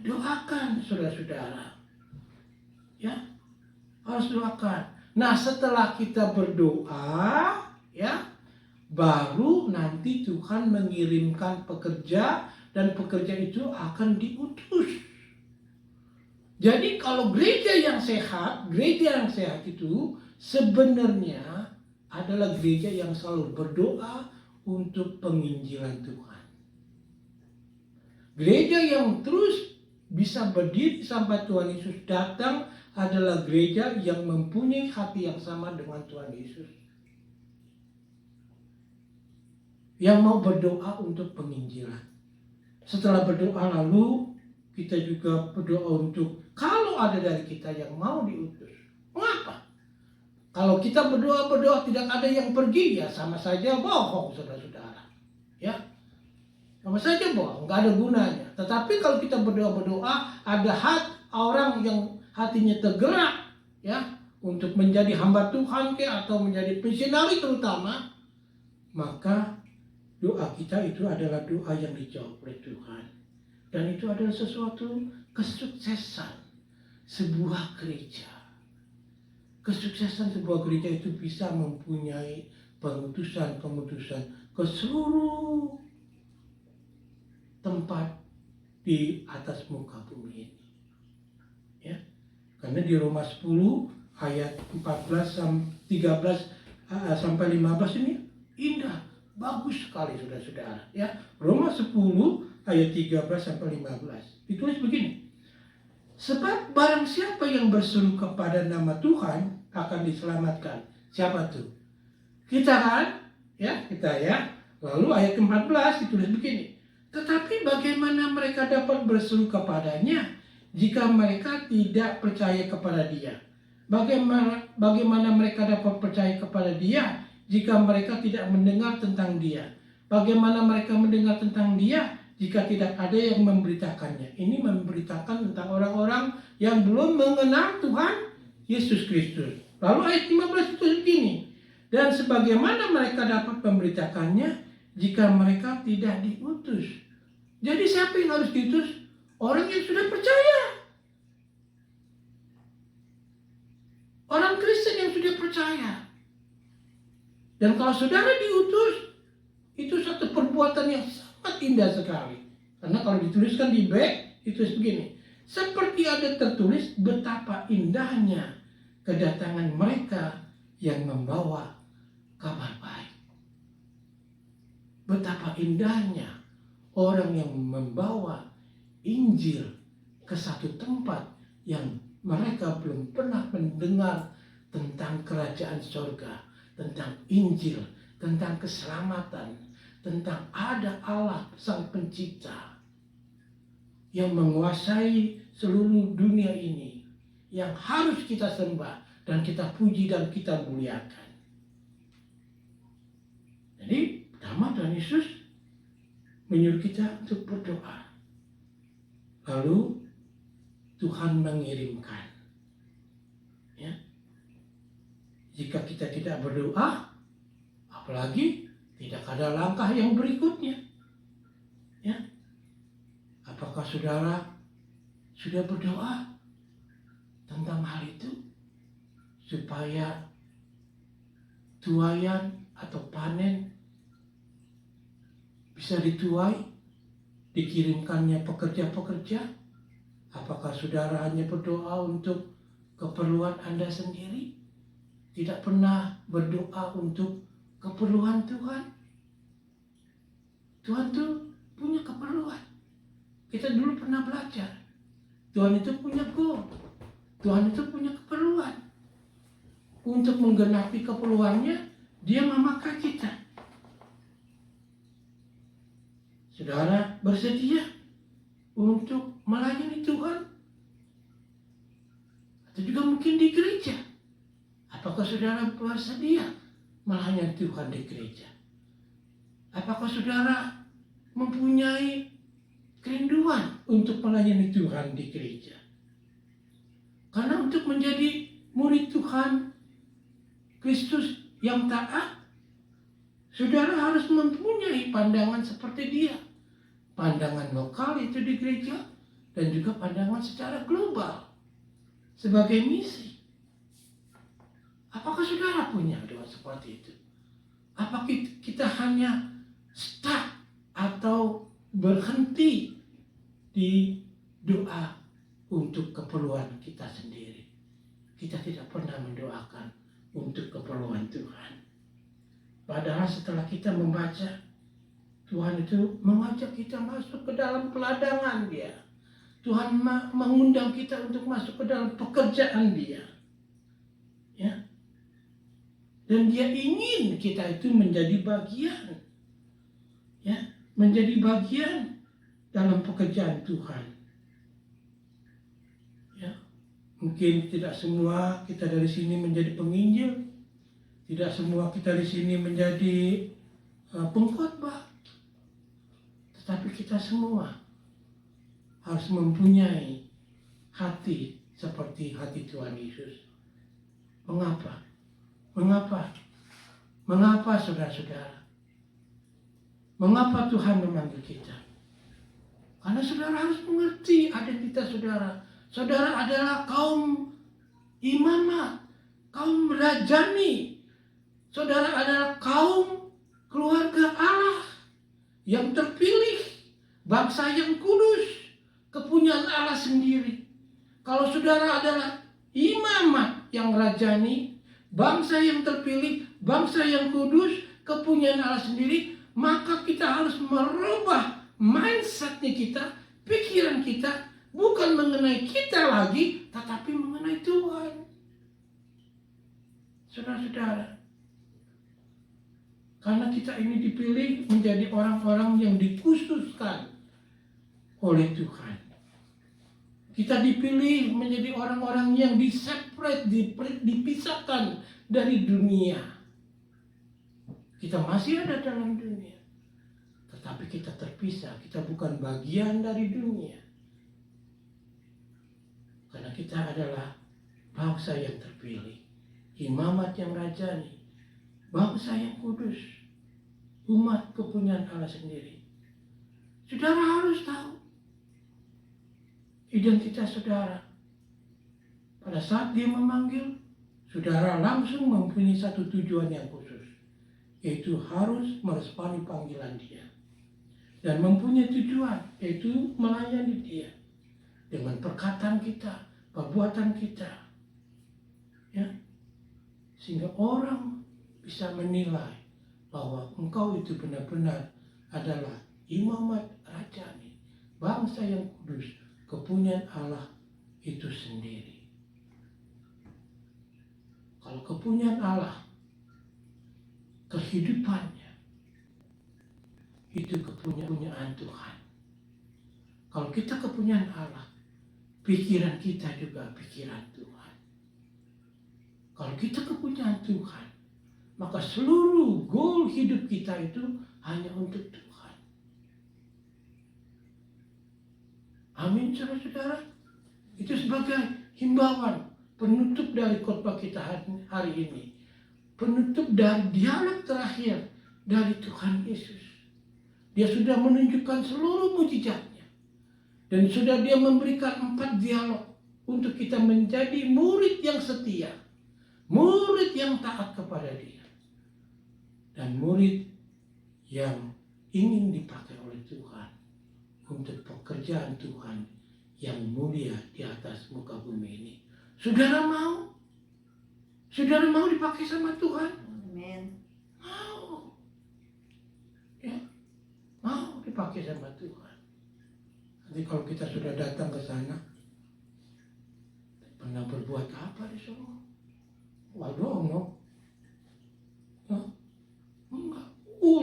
doakan, saudara-saudara. Ya, harus doakan. Nah, setelah kita berdoa, ya, baru nanti Tuhan mengirimkan pekerja dan pekerja itu akan diutus. Jadi kalau gereja yang sehat itu sebenarnya adalah gereja yang selalu berdoa untuk penginjilan Tuhan. Gereja yang terus bisa berdiri sampai Tuhan Yesus datang adalah gereja yang mempunyai hati yang sama dengan Tuhan Yesus. Yang mau berdoa untuk penginjilan. Setelah berdoa lalu kita juga berdoa untuk kalau ada dari kita yang mau diutus. Mengapa? Kalau kita berdoa tidak ada yang pergi, ya sama saja bohong, saudara-saudara. Ya, sama saja bohong, nggak ada gunanya. Tetapi kalau kita berdoa ada orang yang hatinya tergerak, ya, untuk menjadi hamba Tuhan atau menjadi misionari terutama, maka doa kita itu adalah doa yang dijawab oleh Tuhan. Dan itu adalah sesuatu kesuksesan sebuah gereja. Kesuksesan sebuah gereja itu bisa mempunyai pengutusan-pengutusan ke seluruh tempat di atas muka bumi ini. Ya. Karena di Roma 10 ayat 13 sampai 15 ini indah, bagus sekali saudara-saudara. Ya. Roma 10 ayat 13 sampai 15. Ditulis begini. Sebab barang siapa yang berseru kepada nama Tuhan akan diselamatkan. Siapa tuh? Kita kan? Ya, kita ya. Lalu ayat 14 ditulis begini. Tetapi bagaimana mereka dapat berseru kepadanya jika mereka tidak percaya kepada Dia? Bagaimana mereka dapat percaya kepada Dia jika mereka tidak mendengar tentang Dia? Bagaimana mereka mendengar tentang Dia jika tidak ada yang memberitakannya? Ini memberitakan tentang orang-orang yang belum mengenal Tuhan Yesus Kristus. Lalu ayat 15 itu begini. Dan sebagaimana mereka dapat memberitakannya jika mereka tidak diutus. Jadi siapa yang harus diutus? Orang yang sudah percaya. Orang Kristen yang sudah percaya. Dan kalau saudara diutus, itu satu perbuatan yang sangat indah sekali. Karena kalau dituliskan di back, itu begini. Seperti ada tertulis betapa indahnya kedatangan mereka yang membawa kabar baik. Betapa indahnya orang yang membawa Injil ke satu tempat yang mereka belum pernah mendengar tentang kerajaan surga, tentang Injil, tentang keselamatan, tentang ada Allah Sang Pencipta yang menguasai seluruh dunia ini, yang harus kita sembah dan kita puji dan kita muliakan. Jadi pertama Tuhan Yesus menyuruh kita untuk berdoa. Lalu Tuhan mengirimkan. Ya. Jika kita tidak berdoa, apalagi tidak ada langkah yang berikutnya. Ya. Apakah saudara sudah berdoa tentang hal itu? Supaya tuaian atau panen bisa dituai, dikirimkannya pekerja-pekerja. Apakah saudara hanya berdoa untuk keperluan Anda sendiri? Tidak pernah berdoa untuk keperluan Tuhan? Tuhan tuh punya keperluan. Kita dulu pernah belajar. Tuhan itu punya goal. Tuhan itu punya keperluan. Untuk menggenapi keperluannya, Dia memakai kita. Saudara bersedia untuk melayani Tuhan? Atau juga mungkin di gereja? Apakah saudara bersedia melayani Tuhan di gereja? Apakah saudara mempunyai kerinduan untuk melayani Tuhan di gereja? Karena untuk menjadi murid Tuhan Kristus yang taat, saudara harus mempunyai pandangan seperti Dia. Pandangan lokal itu di gereja dan juga pandangan secara global sebagai misi. Apakah saudara punya doa seperti itu? Apa kita hanya stuck atau berhenti di doa untuk keperluan kita sendiri? Kita tidak pernah mendoakan untuk keperluan Tuhan. Padahal setelah kita membaca, Tuhan itu mengajak kita masuk ke dalam peladangan Dia. Tuhan mengundang kita untuk masuk ke dalam pekerjaan Dia. Ya. Dan Dia ingin kita itu menjadi bagian. Ya, menjadi bagian dalam pekerjaan Tuhan. Ya. Mungkin tidak semua kita dari sini menjadi penginjil. Tidak semua kita di sini menjadi pengkhotbah. Tetapi kita semua harus mempunyai hati seperti hati Tuhan Yesus. Mengapa? Mengapa? Mengapa saudara-saudara? Mengapa Tuhan memanggil kita? Karena saudara harus mengerti identitas saudara. Saudara adalah kaum imamat, kaum rajani. Saudara adalah kaum keluarga Allah yang terpilih, bangsa yang kudus, kepunyaan Allah sendiri. Kalau saudara adalah imamat yang rajani, bangsa yang terpilih, bangsa yang kudus, kepunyaan Allah sendiri, maka kita harus merubah mindsetnya kita, pikiran kita, bukan mengenai kita lagi, tetapi mengenai Tuhan. Saudara-saudara, karena kita ini dipilih menjadi orang-orang yang dikhususkan oleh Tuhan. Kita dipilih menjadi orang-orang yang diseparate, dipisahkan dari dunia. Kita masih ada dalam dunia, tetapi kita terpisah. Kita bukan bagian dari dunia. Karena kita adalah bangsa yang terpilih, imamat yang rajani, bangsa yang kudus, umat kepunyaan Allah sendiri. Saudara harus tahu identitas saudara. Pada saat Dia memanggil, saudara langsung mempunyai satu tujuan yang khusus, yaitu harus meresponi panggilan Dia. Dan mempunyai tujuan, yaitu melayani Dia. Dengan perkataan kita, perbuatan kita. Ya. Sehingga orang bisa menilai bahwa engkau itu benar-benar adalah imamat rajani, bangsa yang kudus, kepunyaan Allah itu sendiri. Kalau kepunyaan Allah, kehidupannya itu kepunyaan Tuhan. Kalau kita kepunyaan Allah, pikiran kita juga pikiran Tuhan. Kalau kita kepunyaan Tuhan, maka seluruh goal hidup kita itu hanya untuk Tuhan. Amin, saudara-saudara. Itu sebagai himbauan penutup dari khotbah kita hari ini. Penutup dari dialog terakhir dari Tuhan Yesus. Dia sudah menunjukkan seluruh mujizatnya. Dan sudah Dia memberikan 4 dialog untuk kita menjadi murid yang setia. Murid yang taat kepada Dia. Dan murid yang ingin dipakai oleh Tuhan untuk pekerjaan Tuhan yang mulia di atas muka bumi ini. Saudara mau? Saudara mau dipakai sama Tuhan? Amin. Mau. Ya, mau dipakai sama Tuhan. Nanti kalau kita sudah datang ke sana, pernah berbuat apa di sana? Waduh, no. Enggak.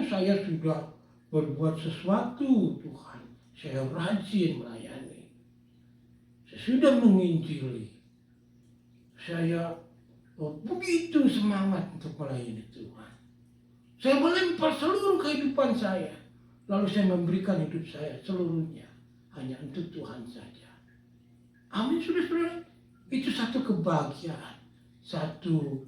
Saya sudah berbuat sesuatu, Tuhan. Saya rajin melayani. Saya sudah menginjili. Saya begitu semangat untuk melayani Tuhan. Saya melempar seluruh kehidupan saya. Lalu saya memberikan hidup saya seluruhnya hanya untuk Tuhan saja. Amin, saudara-saudara. Itu satu kebahagiaan, satu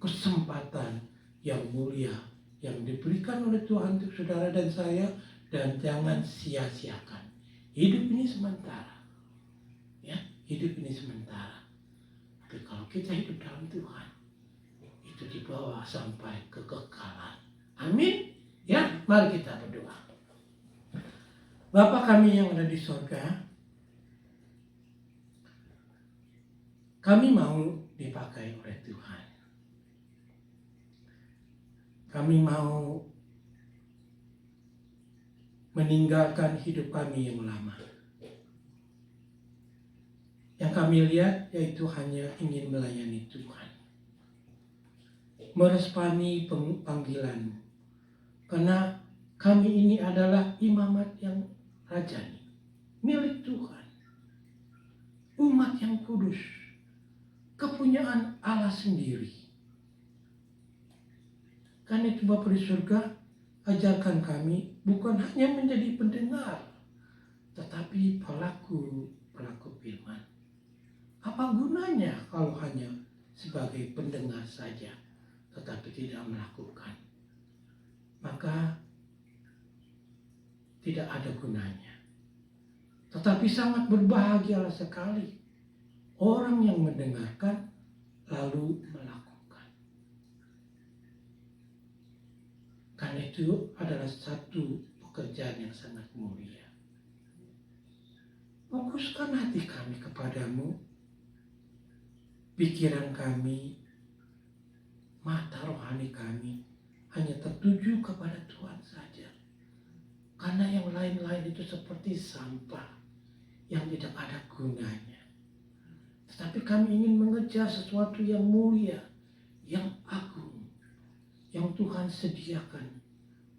kesempatan yang mulia yang diberikan oleh Tuhan untuk saudara dan saya, dan jangan sia-siakan. Hidup ini sementara. Ya, hidup ini sementara. Tapi kalau kita hidup dalam Tuhan, itu dibawa sampai kekekalan. Amin. Ya, mari kita berdoa. Bapa kami yang ada di sorga, kami mau dipakai oleh Tuhan. Kami mau meninggalkan hidup kami yang lama. Yang kami lihat yaitu hanya ingin melayani Tuhan. Merespani panggilan. Karena kami ini adalah imamat yang rajani. Milik Tuhan. Umat yang kudus. Kepunyaan Allah sendiri. Karena itu Bapa di surga, ajarkan kami bukan hanya menjadi pendengar, tetapi pelaku firman. Apa gunanya kalau hanya sebagai pendengar saja, tetapi tidak melakukan? Maka tidak ada gunanya. Tetapi sangat berbahagia sekali orang yang mendengarkan lalu melakukan. Karena itu adalah satu pekerjaan yang sangat mulia. Fokuskan hati kami kepadamu, pikiran kami, mata rohani kami hanya tertuju kepada Tuhan saja. Karena yang lain-lain itu seperti sampah yang tidak ada gunanya. Tetapi kami ingin mengejar sesuatu yang mulia, yang agung, yang Tuhan sediakan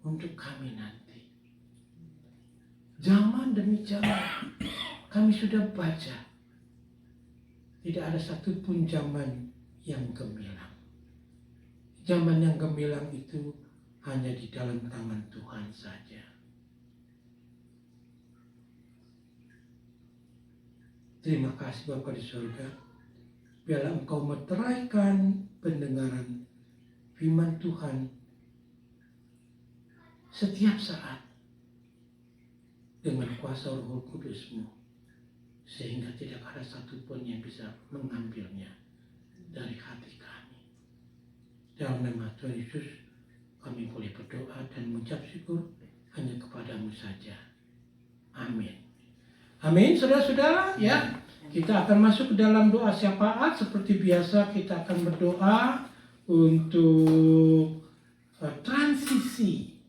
untuk kami nanti. Zaman demi zaman kami sudah baca, tidak ada satupun zaman yang gemilang. Zaman yang gemilang itu hanya di dalam tangan Tuhan saja. Terima kasih Bapa di surga, biarlah Engkau meteraikan pendengaran firman Tuhan setiap saat dengan kuasa Roh Kudus-Mu, sehingga tidak ada satupun yang bisa mengambilnya dari hati kami. Dalam nama Tuhan Yesus kami boleh berdoa dan mengucap syukur hanya kepadamu saja. Amin. Amin, saudara-saudara, ya. Kita akan masuk ke dalam doa syafaat. Seperti biasa kita akan berdoa untuk transisi.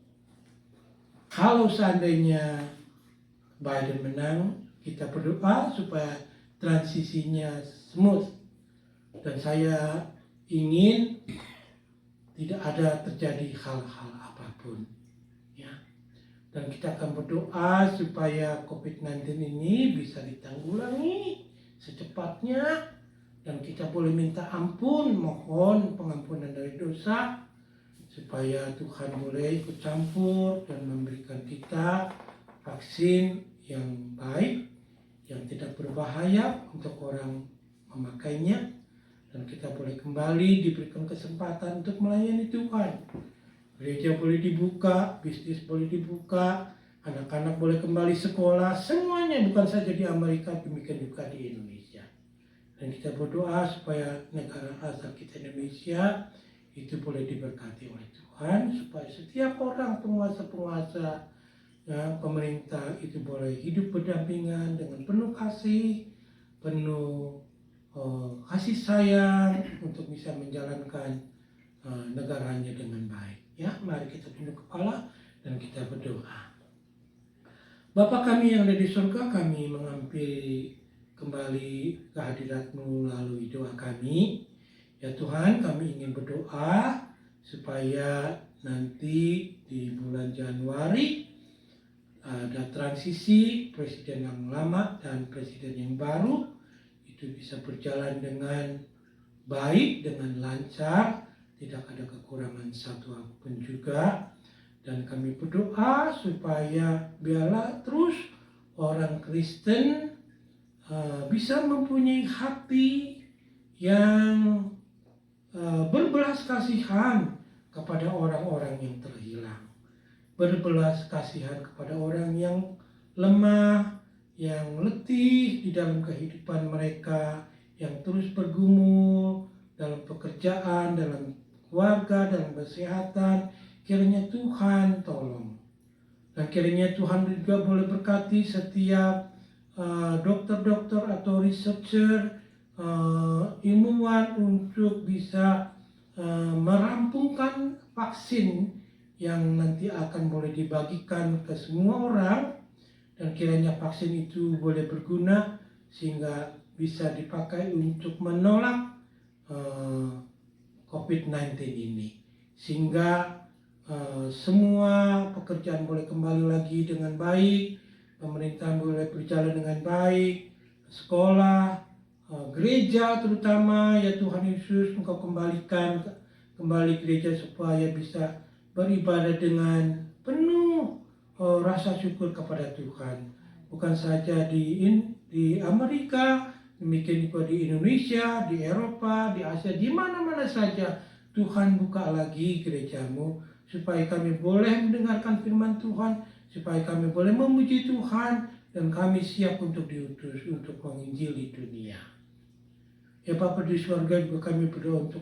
Kalau seandainya Biden menang, kita berdoa supaya transisinya smooth. Dan saya ingin tidak ada terjadi hal-hal apapun. Dan kita akan berdoa supaya COVID-19 ini bisa ditanggulangi secepatnya. Dan kita boleh minta ampun, mohon pengampunan dari dosa. Supaya Tuhan boleh ikut campur dan memberikan kita vaksin yang baik, yang tidak berbahaya untuk orang memakainya. Dan kita boleh kembali diberikan kesempatan untuk melayani Tuhan. Gereja boleh dibuka, bisnis boleh dibuka, anak-anak boleh kembali sekolah, semuanya bukan saja di Amerika, demikian juga di Indonesia. Dan kita berdoa supaya negara asal kita Indonesia itu boleh diberkati oleh Tuhan, supaya setiap orang penguasa-penguasa pemerintah itu boleh hidup berdampingan dengan penuh kasih, penuh kasih sayang untuk bisa menjalankan negaranya dengan baik. Ya, mari kita tunduk kepala dan kita berdoa. Bapa kami yang ada di surga, kami mengambil kembali kehadirat-Mu melalui doa kami. Ya Tuhan, kami ingin berdoa supaya nanti di bulan Januari ada transisi presiden yang lama dan presiden yang baru itu bisa berjalan dengan baik, dengan lancar. Tidak ada kekurangan satu apapun juga. Dan kami berdoa supaya biarlah terus orang Kristen bisa mempunyai hati yang berbelas kasihan kepada orang-orang yang terhilang. berbelas kasihan kepada orang yang lemah, yang letih di dalam kehidupan mereka, yang terus bergumul dalam pekerjaan, dalam keluarga, dalam kesehatan. Kiranya Tuhan tolong. Dan kiranya Tuhan juga boleh berkati setiap dokter-dokter atau researcher, ilmuwan untuk bisa merampungkan vaksin yang nanti akan boleh dibagikan ke semua orang, dan kiranya vaksin itu boleh berguna sehingga bisa dipakai untuk menolak COVID-19 ini, sehingga semua pekerjaan boleh kembali lagi dengan baik, pemerintahan boleh berjalan dengan baik, sekolah, gereja terutama, ya Tuhan Yesus, Engkau kembalikan kembali gereja supaya bisa beribadah dengan penuh rasa syukur kepada Tuhan. Bukan saja di Amerika, demikian juga di Indonesia, di Eropa, di Asia, di mana-mana saja. Tuhan buka lagi gerejamu supaya kami boleh mendengarkan firman Tuhan, supaya kami boleh memuji Tuhan, dan kami siap untuk diutus untuk menginjili dunia. Ya Bapa di surga, juga kami berdoa untuk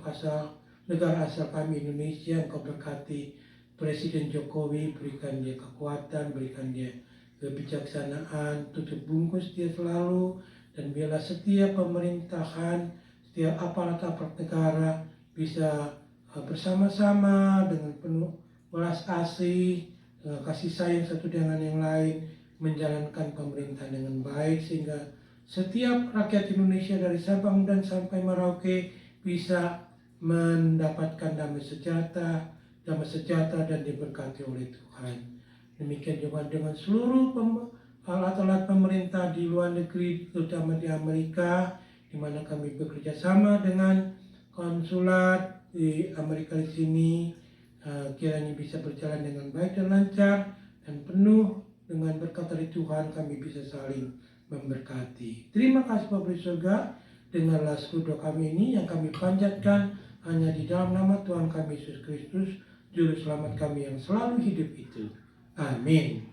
negara asal kami Indonesia. Engkau berkati Presiden Jokowi, berikan dia kekuatan, berikan dia kebijaksanaan, tutup bungkus dia selalu, dan biarlah setiap pemerintahan, setiap aparat-aparat negara bisa bersama-sama dengan penuh belas asih, kasih sayang satu dengan yang lain, menjalankan pemerintahan dengan baik, sehingga setiap rakyat Indonesia dari Sabang dan sampai Merauke bisa mendapatkan damai sejahtera dan diberkati oleh Tuhan. Demikian juga dengan seluruh alat-alat pemerintah di luar negeri, terutama di Amerika, di mana kami bekerja sama dengan konsulat di Amerika di sini. Kiranya bisa berjalan dengan baik dan lancar dan penuh dengan berkat dari Tuhan, kami bisa saling memberkati. Terima kasih Bapa di surga, dengarlah doa kami ini yang kami panjatkan hanya di dalam nama Tuhan kami Yesus Kristus, Juru Selamat kami yang selalu hidup itu. Amin.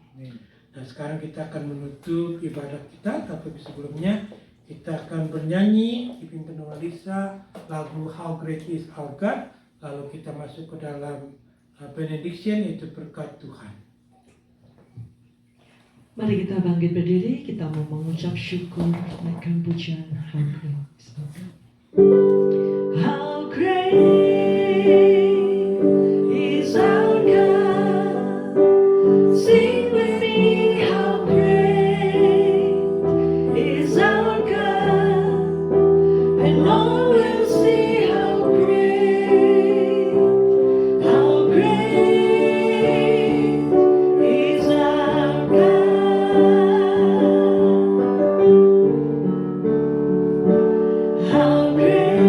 Nah, sekarang kita akan menutup ibadah kita, tapi sebelumnya kita akan bernyanyi dipimpin oleh Lisa lagu How Great Is Our God. Lalu kita masuk ke dalam benediction, yaitu berkat Tuhan. Mari kita bangkit berdiri, kita mau mengucap syukur, naikkan pujian. How great is our God. Sing with me, how great is our God. And all will see how great is our God. How great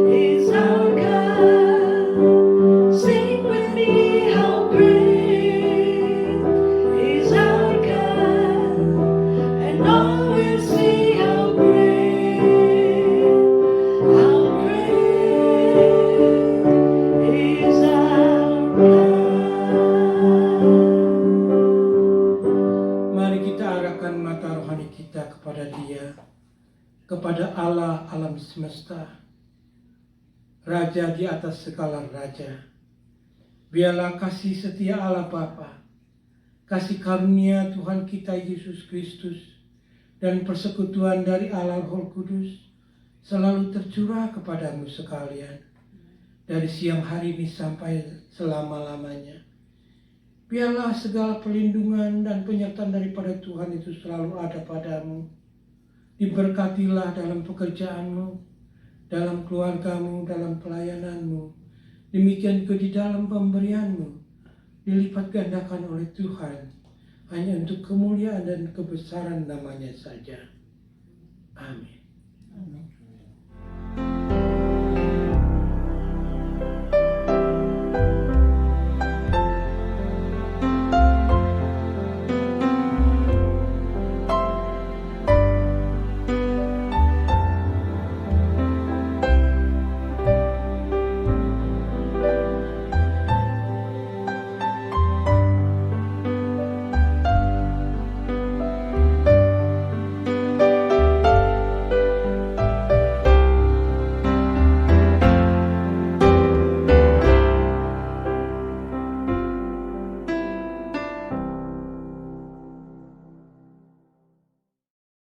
is our God. Sing with me, how great is our God. And all will see how great is our God. Mari kita arahkan mata rohani kita kepada Dia, kepada Allah alam semesta, Raja di atas segala raja. Biarlah kasih setia Allah Bapa, kasih karunia Tuhan kita Yesus Kristus, dan persekutuan dari Allah Roh Kudus selalu tercurah kepadamu sekalian, dari siang hari ini sampai selama-lamanya. Biarlah segala perlindungan dan penyertaan daripada Tuhan itu selalu ada padamu. Diberkatilah dalam pekerjaanmu, dalam keluargamu, dalam pelayananmu. Demikian juga di dalam pemberianmu, dilipat gandakan oleh Tuhan, hanya untuk kemuliaan dan kebesaran namanya saja. Amin. Amin.